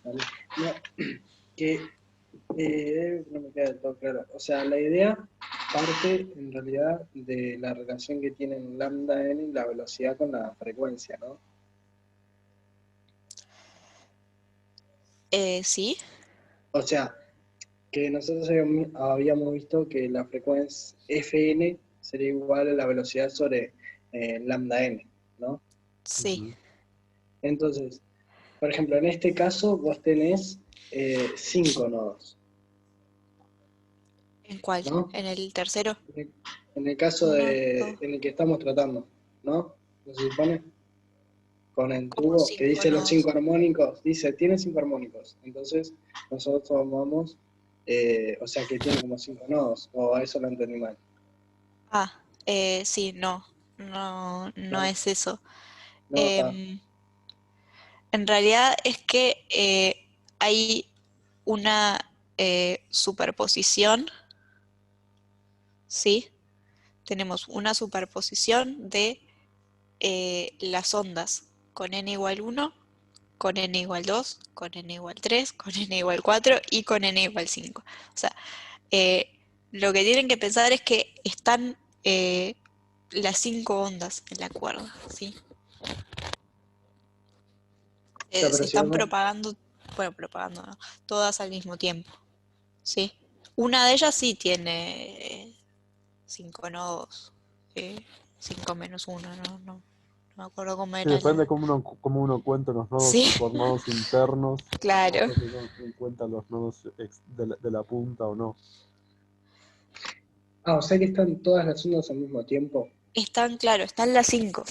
¿Vale? No, que no me queda del todo claro. O sea, la idea parte en realidad de la relación que tienen lambda n y la velocidad con la frecuencia, ¿no? Sí, O sea, que nosotros habíamos visto que la frecuencia Fn sería igual a la velocidad sobre lambda n, ¿no? sí. Entonces, por ejemplo, en este caso vos tenés 5 nodos, ¿En cuál? ¿no? ¿En el tercero? En el caso Uno, dos, en el que estamos tratando, ¿no? ¿No se supone? Con el como tubo que cinco dice los nodos. 5 armónicos, dice, tiene 5 armónicos. Entonces, nosotros tomamos, o sea, que tiene como 5 nodos, o a eso lo entendí mal, Ah, sí, no, no, no ¿no? es eso. No, está. Em, en realidad es que hay una superposición, ¿sí? Tenemos una superposición de las ondas con n igual 1, con n igual 2, con n igual 3, con n igual 4 y con n igual 5. O sea, lo que tienen que pensar es que están las 5 ondas en la cuerda, ¿sí? O sea, Se pero si están vos propagando, bueno, propagando, ¿no? Todas al mismo tiempo, ¿sí? Una de ellas sí tiene 5 nodos, 5 menos 1, no me acuerdo cómo Sí, era depende la... de cómo uno cuenta los nodos, Sí, si por nodos internos, o claro. sea, si uno cuenta los nodos de la punta o no. O sea que están todas las ondas al mismo tiempo. Están, claro, están las 5.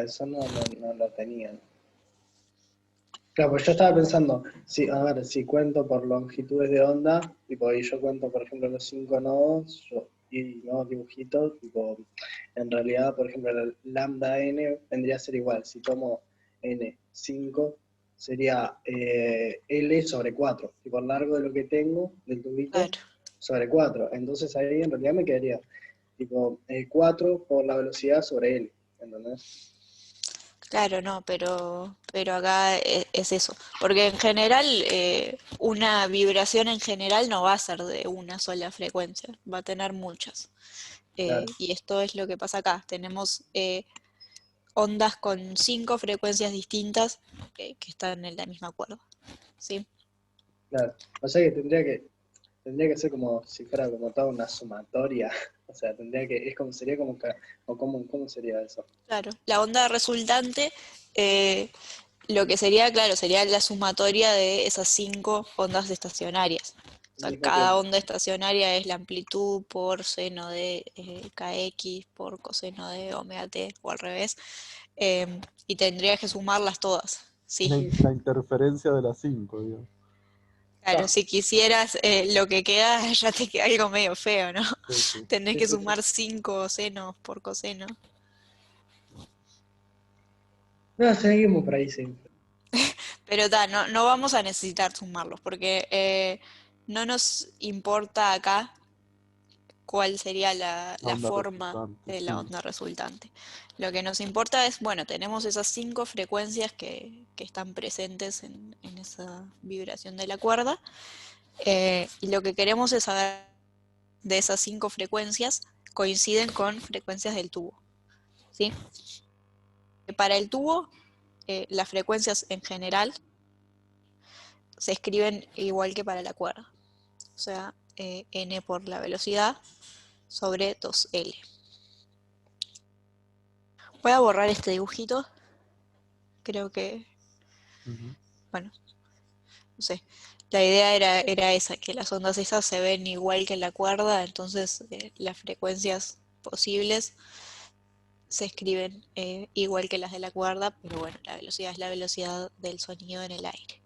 Eso no lo tenían. Claro, pues yo estaba pensando, a ver, si cuento por longitudes de onda, tipo, y yo cuento, por ejemplo, los 5 nodos, y nuevos dibujitos, tipo, en realidad, por ejemplo, el lambda n vendría a ser igual. Si tomo n5, sería L sobre 4, tipo, el largo de lo que tengo, del tubito, Claro, sobre 4. Entonces ahí en realidad me quedaría, tipo, 4 por la velocidad sobre L, ¿entendés? claro, no, pero acá es eso. Porque en general, una vibración en general no va a ser de una sola frecuencia, va a tener muchas. Claro. Y esto es lo que pasa acá. Tenemos ondas con 5 frecuencias distintas que están en la misma cuerda. ¿Sí? Claro, o sea que tendría que ser como si fuera como toda una sumatoria, o sea, sería como que, o cómo sería eso. Claro. La onda resultante, lo que sería, claro, sería la sumatoria de esas 5 ondas estacionarias. O Al sea, mismo cada tiempo. onda estacionaria es la amplitud por seno de kx por coseno de omega t o al revés. Y tendrías que sumarlas todas. Sí. La interferencia de las 5, digamos. Claro, Ah, si quisieras lo que queda, ya te queda algo medio feo, ¿no? Sí, sí. Tenés sí, que sí, sí. sumar 5 senos por coseno. No, seguimos por ahí siempre. Pero no vamos a necesitar sumarlos, porque no nos importa acá cuál sería La la onda forma resultante, de la sí. onda resultante. Lo que nos importa es, bueno, tenemos esas 5 frecuencias que están presentes en esa vibración de la cuerda, y lo que queremos es saber de esas 5 frecuencias coinciden con frecuencias del tubo. ¿Sí? Para el tubo, las frecuencias en general se escriben igual que para la cuerda. O sea, n por la velocidad sobre 2L. Voy a borrar este dibujito. Creo que, Ujú. bueno, no sé. La idea era esa, que las ondas esas se ven igual que en la cuerda, entonces las frecuencias posibles se escriben igual que las de la cuerda, pero bueno, la velocidad es la velocidad del sonido en el aire.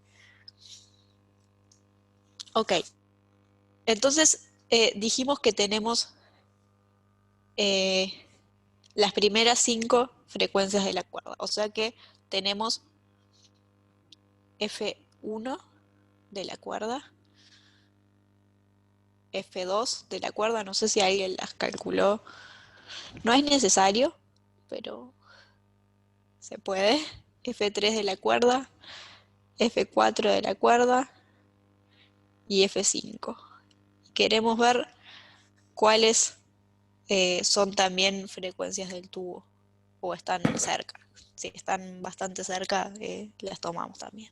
Ok, entonces dijimos que tenemos eh, las primeras 5 frecuencias de la cuerda, o sea que tenemos F1 de la cuerda, F2 de la cuerda, no sé si alguien las calculó, no es necesario, pero se puede, F3 de la cuerda, F4 de la cuerda y F5. Queremos ver cuáles son también frecuencias del tubo o están cerca. Si están bastante cerca, las tomamos también.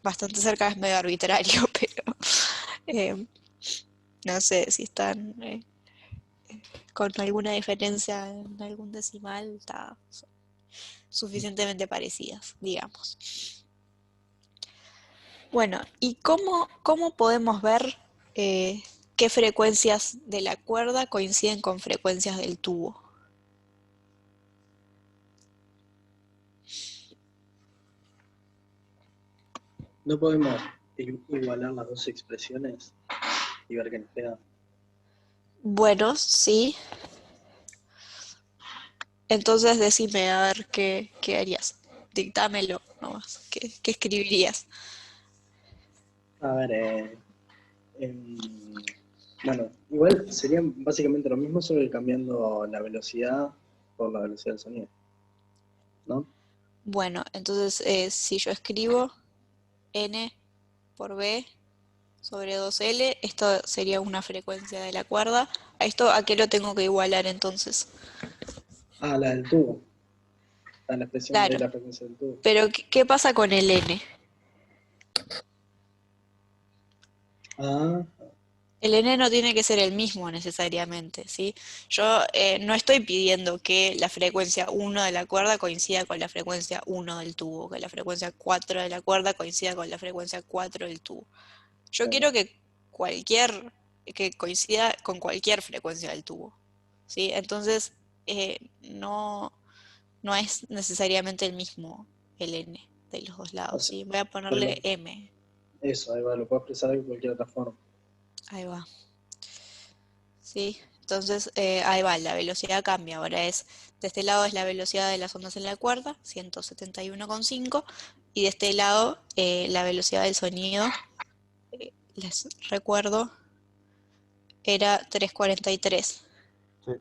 Bastante cerca es medio arbitrario, pero no sé si están con alguna diferencia en algún decimal, está suficientemente parecidas, digamos. Bueno, ¿y cómo podemos ver qué frecuencias de la cuerda coinciden con frecuencias del tubo? ¿No podemos igualar las dos expresiones y ver qué nos queda? Bueno, sí. Entonces decime a ver qué harías. Dictámelo nomás. ¿Qué escribirías? A ver, bueno, igual sería básicamente lo mismo, solo cambiando la velocidad por la velocidad del sonido, ¿no? Bueno, entonces si yo escribo n por b sobre 2L, esto sería una frecuencia de la cuerda. ¿A qué lo tengo que igualar entonces? La del tubo, la expresión de Claro, la frecuencia del tubo. pero ¿qué pasa con el n? Ah, El n no tiene que ser el mismo necesariamente, ¿sí? Yo no estoy pidiendo que la frecuencia 1 de la cuerda coincida con la frecuencia 1 del tubo, que la frecuencia 4 de la cuerda coincida con la frecuencia 4 del tubo. Yo Claro. quiero que coincida con cualquier frecuencia del tubo, ¿sí? Entonces, no, no es necesariamente el mismo el n de los dos O lados, sea, ¿sí? Voy a pero ponerle m, eso, ahí va, lo puedo expresar de cualquier otra forma. ahí va. ¿Sí? Entonces, ahí va, la velocidad cambia. Ahora de este lado es la velocidad de las ondas en la cuerda, 171,5, y de este lado la velocidad del sonido, les recuerdo, era 343. Sí,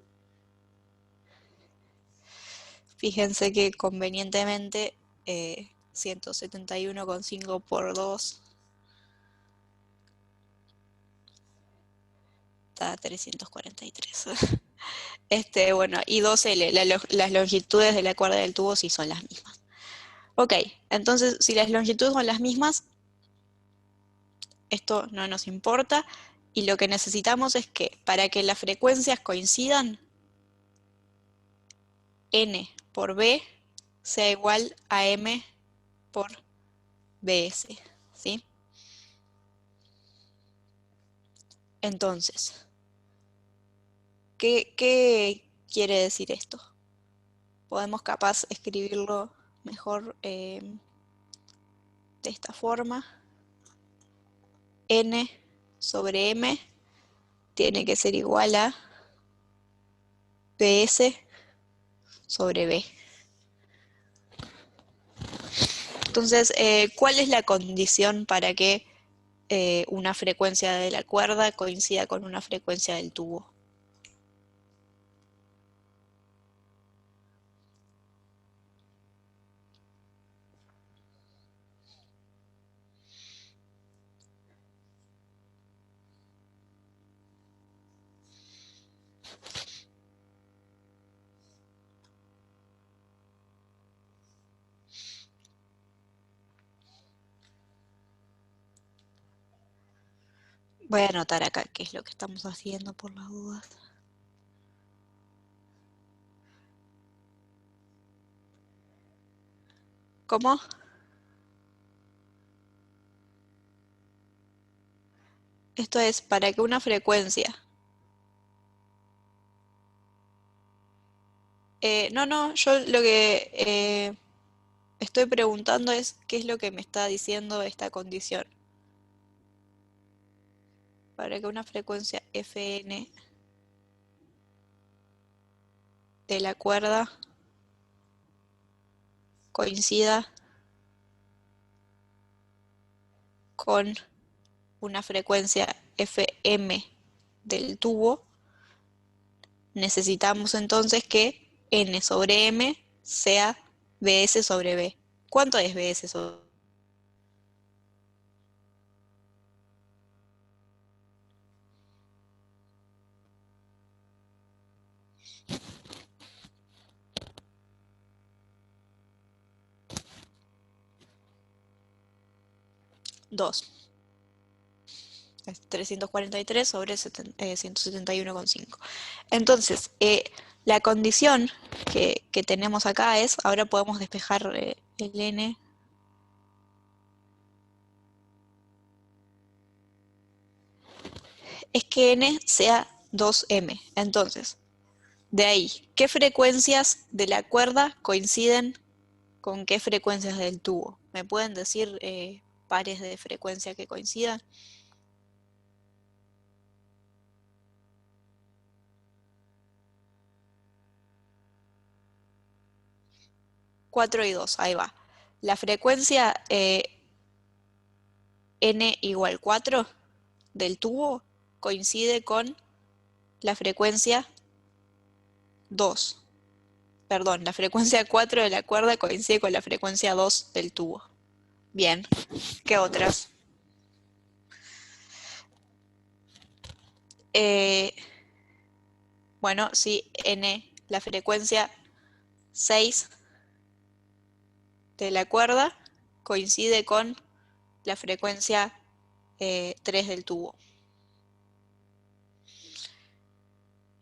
Fíjense que convenientemente 171,5 por 2 da 343. Bueno, y 2L, las longitudes de la cuerda del tubo sí son las mismas. Ok, entonces si las longitudes son las mismas, esto no nos importa, y lo que necesitamos es que para que las frecuencias coincidan, n por b sea igual a m por bs, ¿sí? Entonces, ¿qué quiere decir esto? Podemos capaz escribirlo mejor de esta forma. N sobre m tiene que ser igual a bs sobre b. Entonces, ¿cuál es la condición para que una frecuencia de la cuerda coincida con una frecuencia del tubo? Voy a anotar acá qué es lo que estamos haciendo por las dudas. ¿Cómo? Esto es para que una frecuencia... no, yo lo que estoy preguntando es qué es lo que me está diciendo esta condición. Para que una frecuencia Fn de la cuerda coincida con una frecuencia Fm del tubo, necesitamos entonces que n sobre m sea bs sobre b. ¿Cuánto es bs sobre b? Dos. Es 343 sobre 171,5. Entonces, la condición que tenemos acá es, ahora podemos despejar el n. Es que n sea 2m. Entonces, de ahí, ¿qué frecuencias de la cuerda coinciden con qué frecuencias del tubo? ¿Me pueden decir pares de frecuencia que coincidan? 4 y 2, ahí va. La frecuencia n igual 4 del tubo coincide con la frecuencia 2. Perdón, la frecuencia 4 de la cuerda coincide con la frecuencia 2 del tubo. Bien, ¿qué otras? Eh, bueno, sí, la frecuencia 6 de la cuerda coincide con la frecuencia 3 del tubo.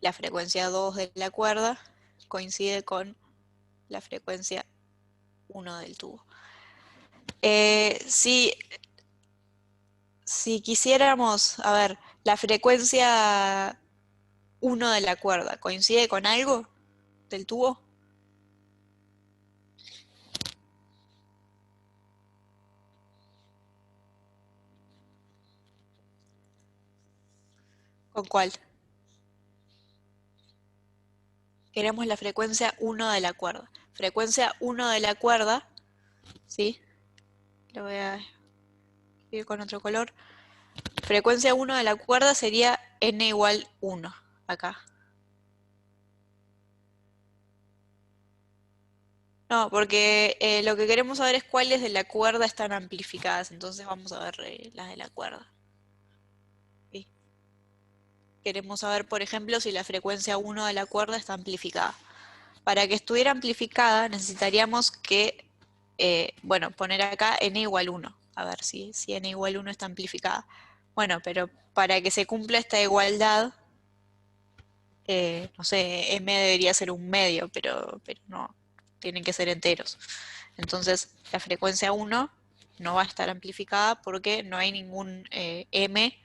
la frecuencia 2 de la cuerda coincide con la frecuencia 1 del tubo. Si quisiéramos, a ver, la frecuencia 1 de la cuerda, ¿coincide con algo del tubo? ¿Con cuál? Queremos la frecuencia 1 de la cuerda. Frecuencia 1 de la cuerda, ¿sí? Lo voy a escribir con otro color. Frecuencia 1 de la cuerda sería n igual 1, acá. No, porque lo que queremos saber es cuáles de la cuerda están amplificadas, entonces vamos a ver las de la cuerda. ¿Sí? Queremos saber, por ejemplo, si la frecuencia 1 de la cuerda está amplificada. Para que estuviera amplificada necesitaríamos que, bueno, poner acá n igual 1, a ver si n igual 1 está amplificada. Bueno, pero para que se cumpla esta igualdad, no sé, m debería ser un medio, pero no, tienen que ser enteros. Entonces, la frecuencia 1 no va a estar amplificada porque no hay ningún m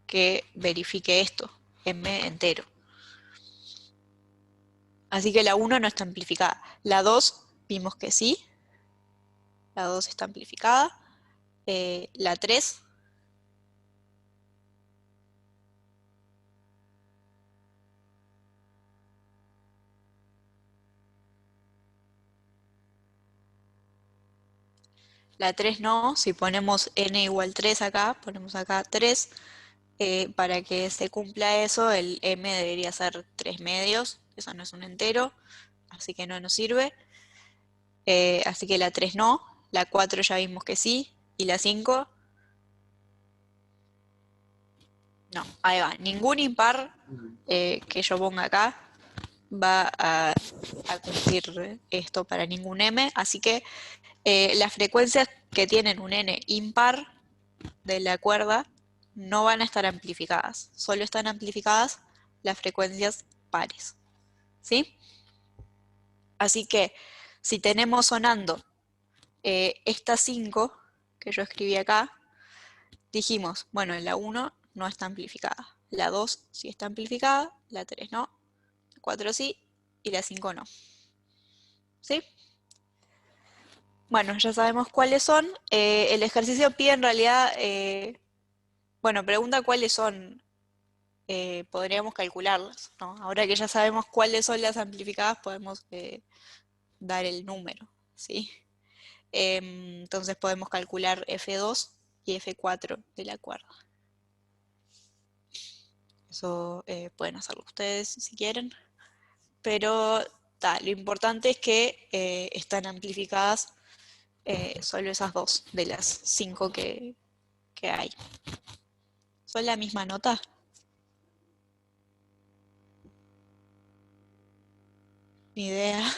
que verifique esto, m entero. Así que la 1 no está amplificada. La 2 vimos que sí, la 2 está amplificada. La 3... La 3 no, si ponemos n igual 3 acá, ponemos acá 3, para que se cumpla eso, el m debería ser 3 medios, eso no es un entero, así que no nos sirve. Así que la 3 no, la 4 ya vimos que sí, y la 5, no, ahí va, ningún impar que yo ponga acá va a cumplir esto para ningún m, así que las frecuencias que tienen un n impar de la cuerda no van a estar amplificadas, solo están amplificadas las frecuencias pares, ¿sí? Así que si tenemos sonando estas 5 que yo escribí acá, dijimos, bueno, la 1 no está amplificada, la 2 sí está amplificada, la 3 no, la 4 sí y la 5 no, ¿sí? Bueno, ya sabemos cuáles son. El ejercicio pide en realidad, bueno, pregunta cuáles son. Podríamos calcularlas, ¿no? Ahora que ya sabemos cuáles son las amplificadas, podemos dar el número, ¿sí? Entonces podemos calcular F2 y F4 de la cuerda. Eso pueden hacerlo ustedes si quieren, pero lo importante es que están amplificadas solo esas dos de las 5 que hay. ¿Son la misma nota? Ni idea.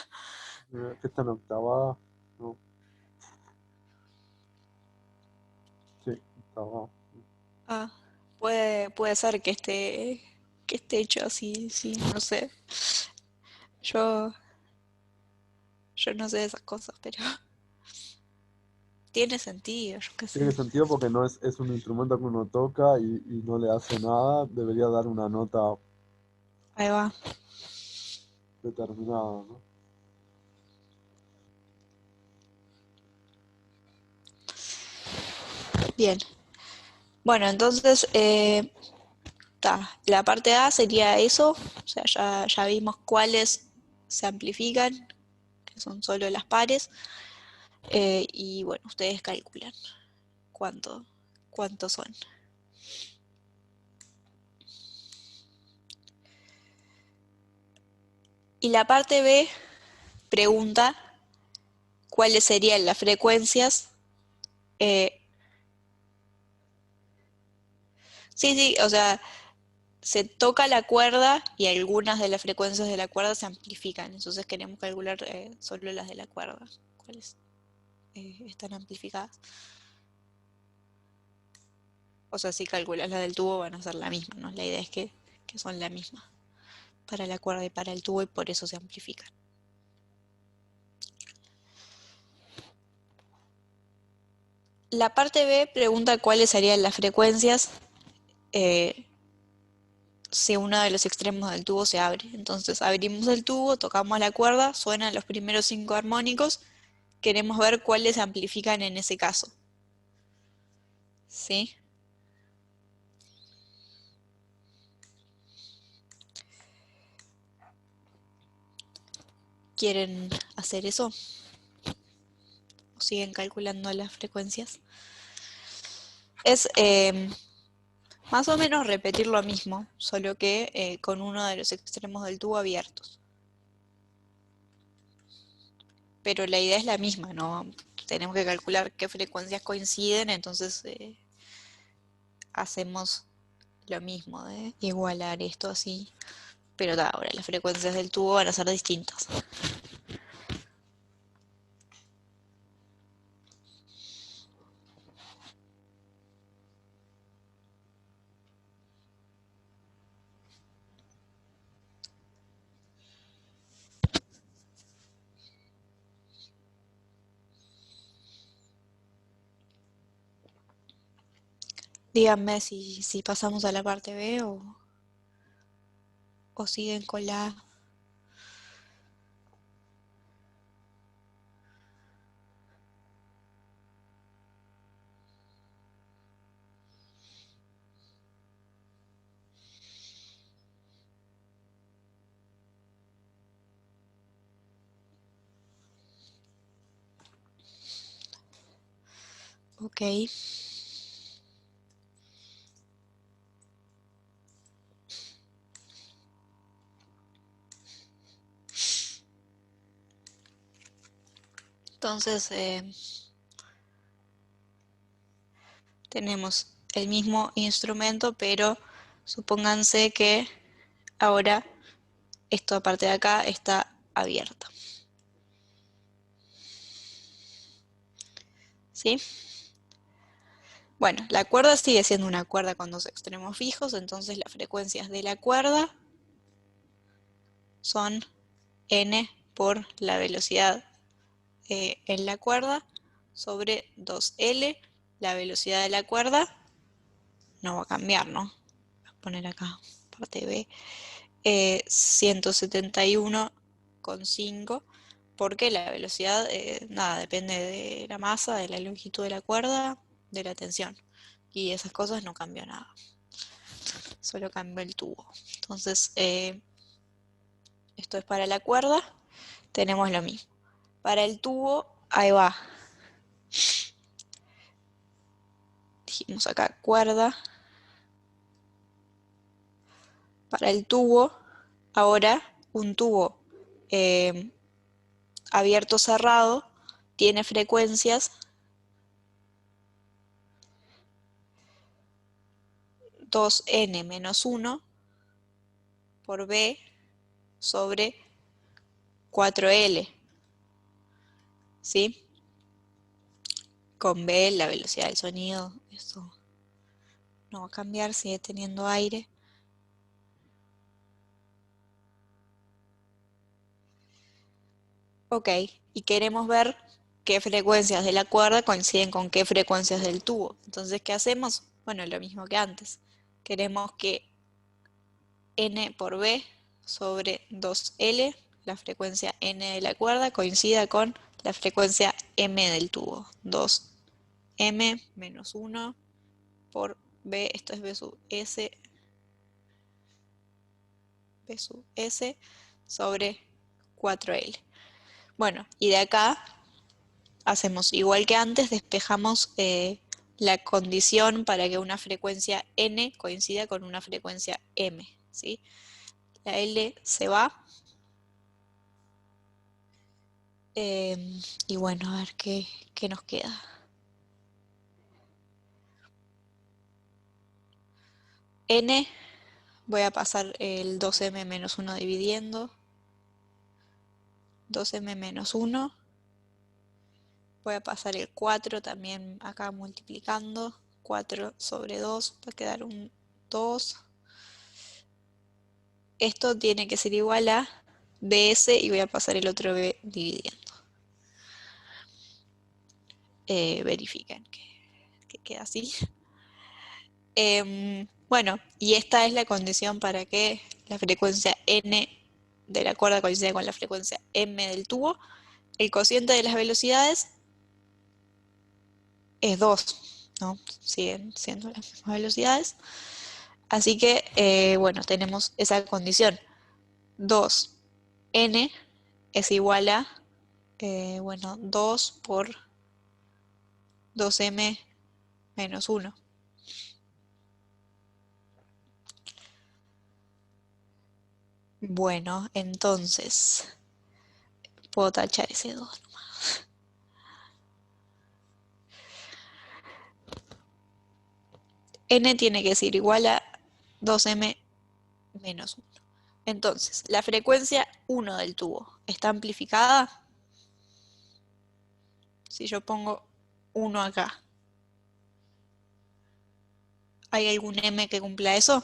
Que está en octavada. No. Sí, octavada. Ah, puede ser que esté hecho así, sí, no sé. Yo, yo no sé de esas cosas, pero tiene sentido, yo qué sé. Tiene sentido porque no es un instrumento que uno toca y no le hace nada. Debería dar una nota Ahí va. determinada, ¿no? Bien. Bueno, entonces, la parte A sería eso, o sea, ya vimos cuáles se amplifican, que son solo las pares, y bueno, ustedes calculan cuántos son. Y la parte B pregunta cuáles serían las frecuencias. Sí, o sea, se toca la cuerda y algunas de las frecuencias de la cuerda se amplifican. Entonces queremos calcular solo las de la cuerda, cuáles están amplificadas. O sea, si calculas las del tubo van a ser la misma, ¿no? La idea es que son la misma. para la cuerda y para el tubo, y por eso se amplifican. La parte B pregunta cuáles serían las frecuencias si uno de los extremos del tubo se abre. Entonces abrimos el tubo, tocamos la cuerda, suenan los primeros 5 armónicos, queremos ver cuáles se amplifican en ese caso. ¿Sí? ¿Quieren hacer eso? ¿O siguen calculando las frecuencias? Es más o menos repetir lo mismo, solo que con uno de los extremos del tubo abiertos. Pero la idea es la misma, ¿no? Tenemos que calcular qué frecuencias coinciden, entonces hacemos lo mismo, de igualar esto así. Pero ahora las frecuencias del tubo van a ser distintas. Díganme si pasamos a la parte B o siguen con la A. Ok. Entonces tenemos el mismo instrumento, pero supónganse que ahora esta parte de acá está abierta. ¿Sí? Bueno, la cuerda sigue siendo una cuerda con dos extremos fijos, entonces las frecuencias de la cuerda son n por la velocidad en la cuerda sobre 2L. La velocidad de la cuerda no va a cambiar, ¿no? Voy a poner acá, parte B, 171,5, porque la velocidad, nada, depende de la masa, de la longitud de la cuerda, de la tensión. Y esas cosas no cambian nada. Solo cambia el tubo. Entonces, esto es para la cuerda, tenemos lo mismo. Para el tubo, ahí va. Dijimos acá cuerda. Para el tubo, ahora un tubo abierto cerrado tiene frecuencias 2n menos 1 por B sobre 4L. ¿Sí? Con B la velocidad del sonido, eso no va a cambiar, sigue teniendo aire. Ok, y queremos ver qué frecuencias de la cuerda coinciden con qué frecuencias del tubo. Entonces, ¿qué hacemos? Bueno, lo mismo que antes. Queremos que n por B sobre 2L, la frecuencia n de la cuerda, coincida con la frecuencia m del tubo. 2m menos 1 por B, esto es B sub S sobre 4L. Bueno, y de acá hacemos igual que antes, despejamos la condición para que una frecuencia n coincida con una frecuencia m, ¿sí? La L se va. Y bueno, a ver qué nos queda. N, voy a pasar el 2m menos 1 dividiendo. 2m menos 1. Voy a pasar el 4 también acá multiplicando. 4 sobre 2 va a quedar un 2. esto tiene que ser igual a BS y voy a pasar el otro B dividiendo. Verifiquen que queda así. Bueno, y esta es la condición para que la frecuencia n de la cuerda coincida con la frecuencia m del tubo. El cociente de las velocidades es 2, ¿no? Siguen siendo las mismas velocidades. Así que, bueno, tenemos esa condición. 2n es igual a, bueno, 2 por 2m menos 1. Bueno, entonces, puedo tachar ese 2 nomás. N tiene que ser igual a 2m menos 1. Entonces, la frecuencia 1 del tubo está amplificada. Si yo pongo 1 acá, ¿hay algún m que cumpla eso?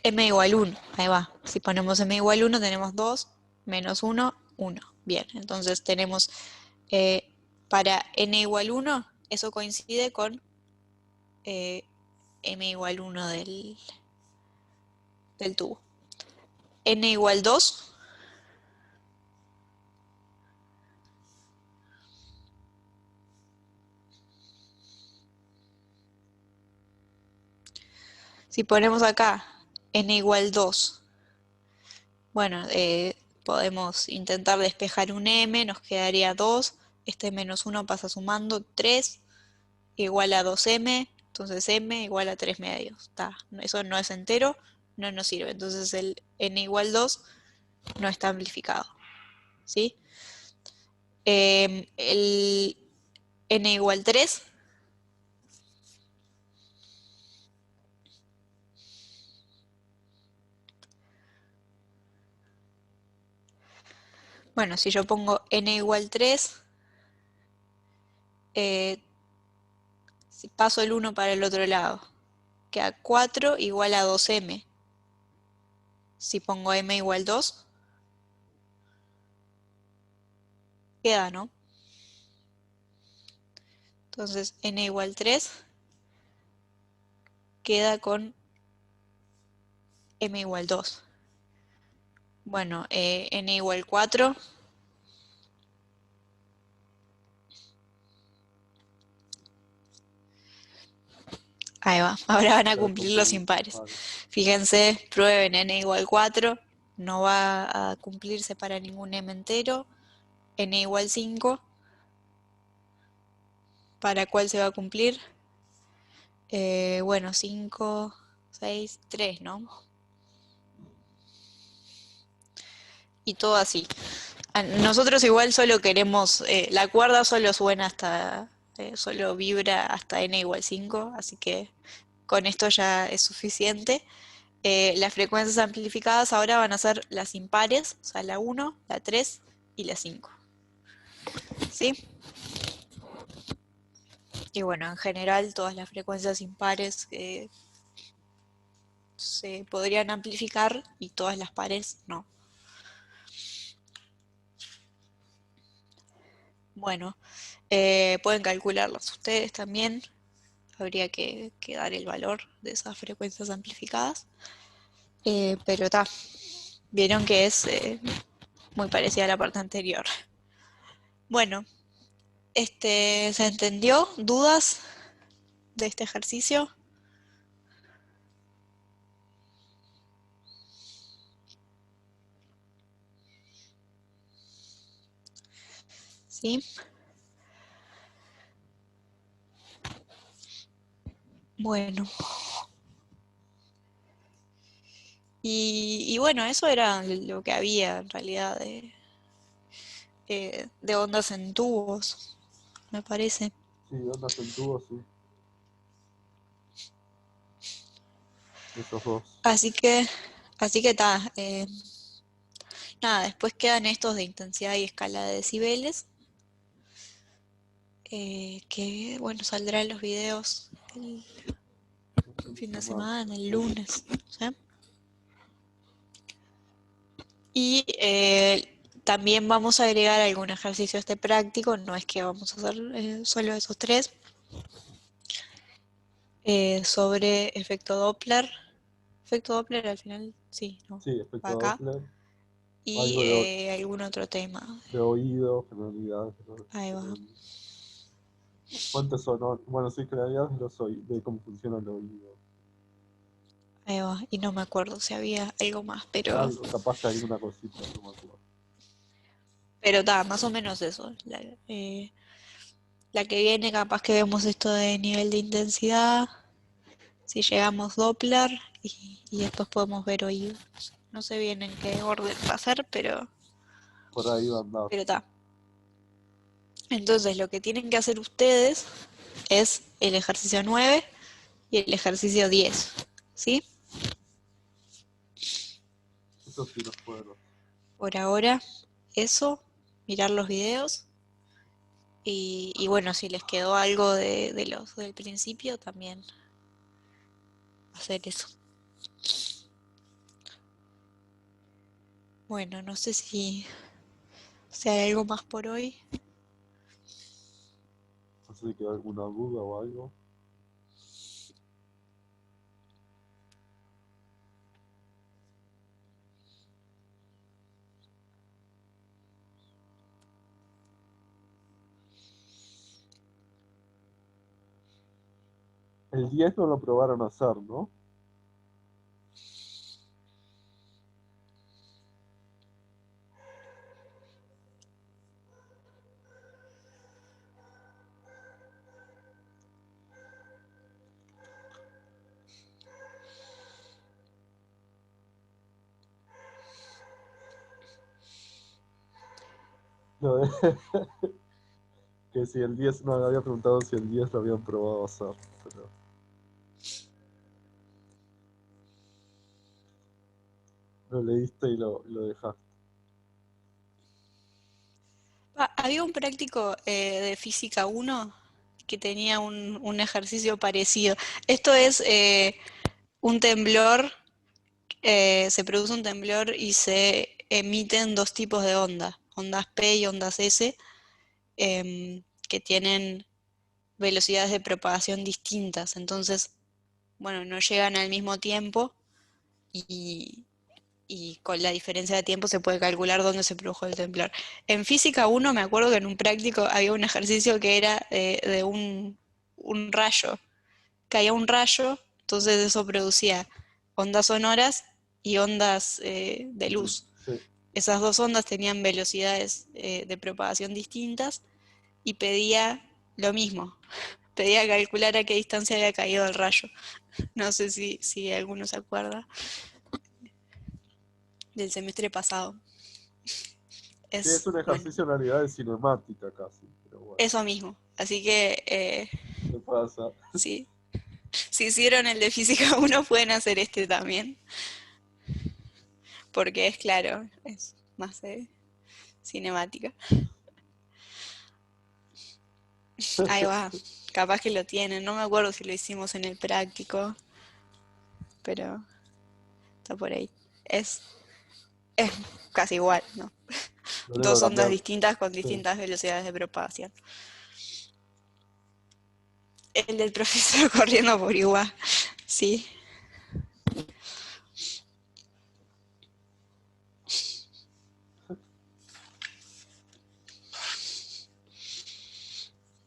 M igual 1, ahí va. Si ponemos m igual 1, tenemos 2 menos 1, 1. Bien, entonces tenemos para n igual 1, eso coincide con m igual 1 del tubo. N igual 2. Si ponemos acá n igual 2, bueno, podemos intentar despejar un m, nos quedaría 2, este menos 1 pasa sumando, 3, igual a 2m, entonces m igual a 3 medios. Eso no es entero, no nos sirve, entonces el n igual 2 no está amplificado, ¿sí? El n igual 3, bueno, si yo pongo n igual 3, si paso el 1 para el otro lado, queda 4 igual a 2m. Si pongo m igual 2, queda, ¿no? Entonces n igual 3 queda con m igual 2. Bueno, n igual 4. Ahí va, ahora van a cumplir los impares. Fíjense, prueben n igual 4, no va a cumplirse para ningún m entero. N igual 5, ¿para cuál se va a cumplir? Bueno, 5, 6, 3, ¿no? Y todo así. Nosotros igual solo queremos, la cuerda solo suena hasta, solo vibra hasta n igual 5, así que con esto ya es suficiente. Las frecuencias amplificadas ahora van a ser las impares, o sea, la 1, la 3 y la 5. ¿Sí? Y bueno, en general todas las frecuencias impares se podrían amplificar y todas las pares no. Bueno, pueden calcularlas ustedes también. Habría que dar el valor de esas frecuencias amplificadas. Pero está, vieron que es muy parecida a la parte anterior. Bueno, ¿se entendió? ¿Dudas de este ejercicio? ¿Sí? Bueno. Y bueno, eso era lo que había en realidad de ondas en tubos, me parece. Sí, ondas en tubo, sí. Esos dos. Así que está. Nada, después quedan estos de intensidad y escala de decibeles. que bueno, saldrán los videos el fin de semana, el lunes, ¿sí? Y también vamos a agregar algún ejercicio a este práctico, no es que vamos a hacer solo esos tres, sobre efecto Doppler. Efecto Doppler al final, sí, ¿no? Sí, Va efecto acá. Doppler, Y algo algún otro tema. de oído, generalidades Ahí del va. oído. ¿Cuántos son? Bueno, sí, generalidades de cómo funciona el oído. Ahí va. Y no me acuerdo si había algo más, Algo, capaz que alguna cosita, no me acuerdo. pero está, más o menos eso. La que viene, capaz que vemos esto de nivel de intensidad, si llegamos Doppler y después podemos ver oído. No sé bien en qué orden va a ser, Por ahí va a andar. pero está. Entonces lo que tienen que hacer ustedes es el ejercicio 9 y el ejercicio 10, ¿sí? Eso sí los puedo. Por ahora, eso, mirar los videos y bueno, si les quedó algo de los del principio, también hacer eso. Bueno, no sé si hay algo más por hoy. No sé si queda alguna duda o algo. El 10 no lo probaron a hacer, ¿no? Lo de- que si el 10, no, había preguntado si el 10 lo habían probado a hacer, pero lo leíste y lo dejaste. Había un práctico de física 1 que tenía un ejercicio parecido. Esto es un temblor, se produce un temblor y se emiten dos tipos de ondas, ondas P y ondas S, que tienen velocidades de propagación distintas. Entonces, bueno, no llegan al mismo tiempo y, y con la diferencia de tiempo se puede calcular dónde se produjo el temblor. En física 1 me acuerdo que en un práctico había un ejercicio que era de un rayo. Caía un rayo, entonces eso producía ondas sonoras y ondas de luz. Sí, Esas dos ondas tenían velocidades de propagación distintas y pedía lo mismo. Pedía calcular a qué distancia había caído el rayo. No sé si alguno se acuerda del semestre pasado. sí, es un Bueno, ejercicio en realidad de cinemática casi, pero bueno, eso mismo. Así que ¿qué pasa? sí, si hicieron el de física 1 pueden hacer este también. Porque es claro, es más cinemática. Ahí va, capaz que lo tienen. No me acuerdo si lo hicimos en el práctico, pero está por ahí. Es casi igual, ¿no? Lo único que Dos ondas cambiar, distintas con sí. distintas velocidades de propagación. El del profesor corriendo por igual, sí.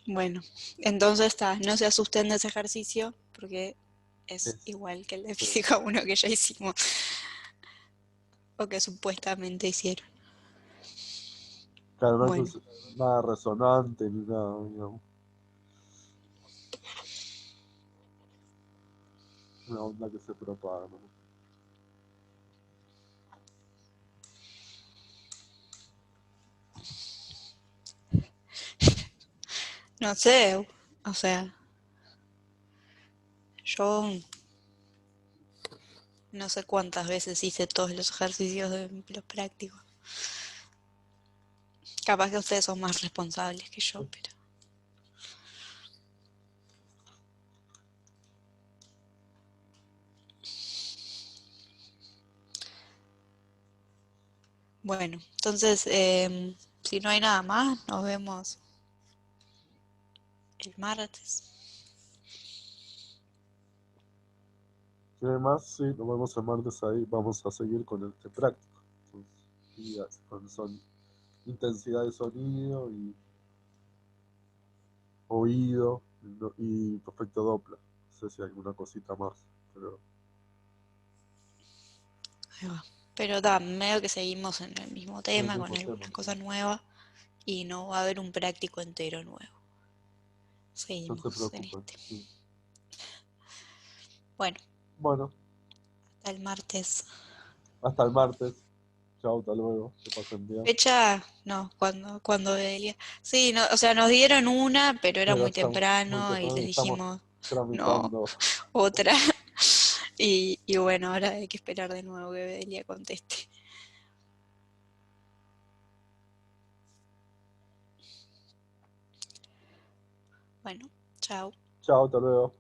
Bueno, entonces está, no se asusten de ese ejercicio porque es Es, igual que el de sí. física 1 que ya hicimos o que supuestamente hicieron. Claro, no Bueno, es nada resonante ni nada, digamos. Una onda que se propaga, ¿no? no sé, o sea, yo no sé cuántas veces hice todos los ejercicios de los prácticos. Capaz que ustedes son más responsables que yo, pero... Bueno, entonces, si no hay nada más, nos vemos el martes. Y además, sí, nos vemos el martes ahí. Vamos a seguir con el práctico. Entonces, y así, con intensidad de sonido y oído y perfecto Doppler. No sé si hay alguna cosita más, pero Ahí va. Pero medio que seguimos en el mismo en el tema, con mismo alguna tema. cosa nueva, y no va a haber un práctico entero nuevo. No se Seguimos en preocupen. este. Sí. Bueno, Bueno, hasta el martes. hasta el martes. Chao, hasta luego. Que pasen bien. Fecha, no, cuando Delia. Sí, no, o sea, nos dieron una, pero era Pero muy está muy temprano y temprano les y estamos dijimos, no, tramitando. otra. Y bueno, ahora hay que esperar de nuevo que Delia conteste. Bueno, chao. Chao, hasta luego.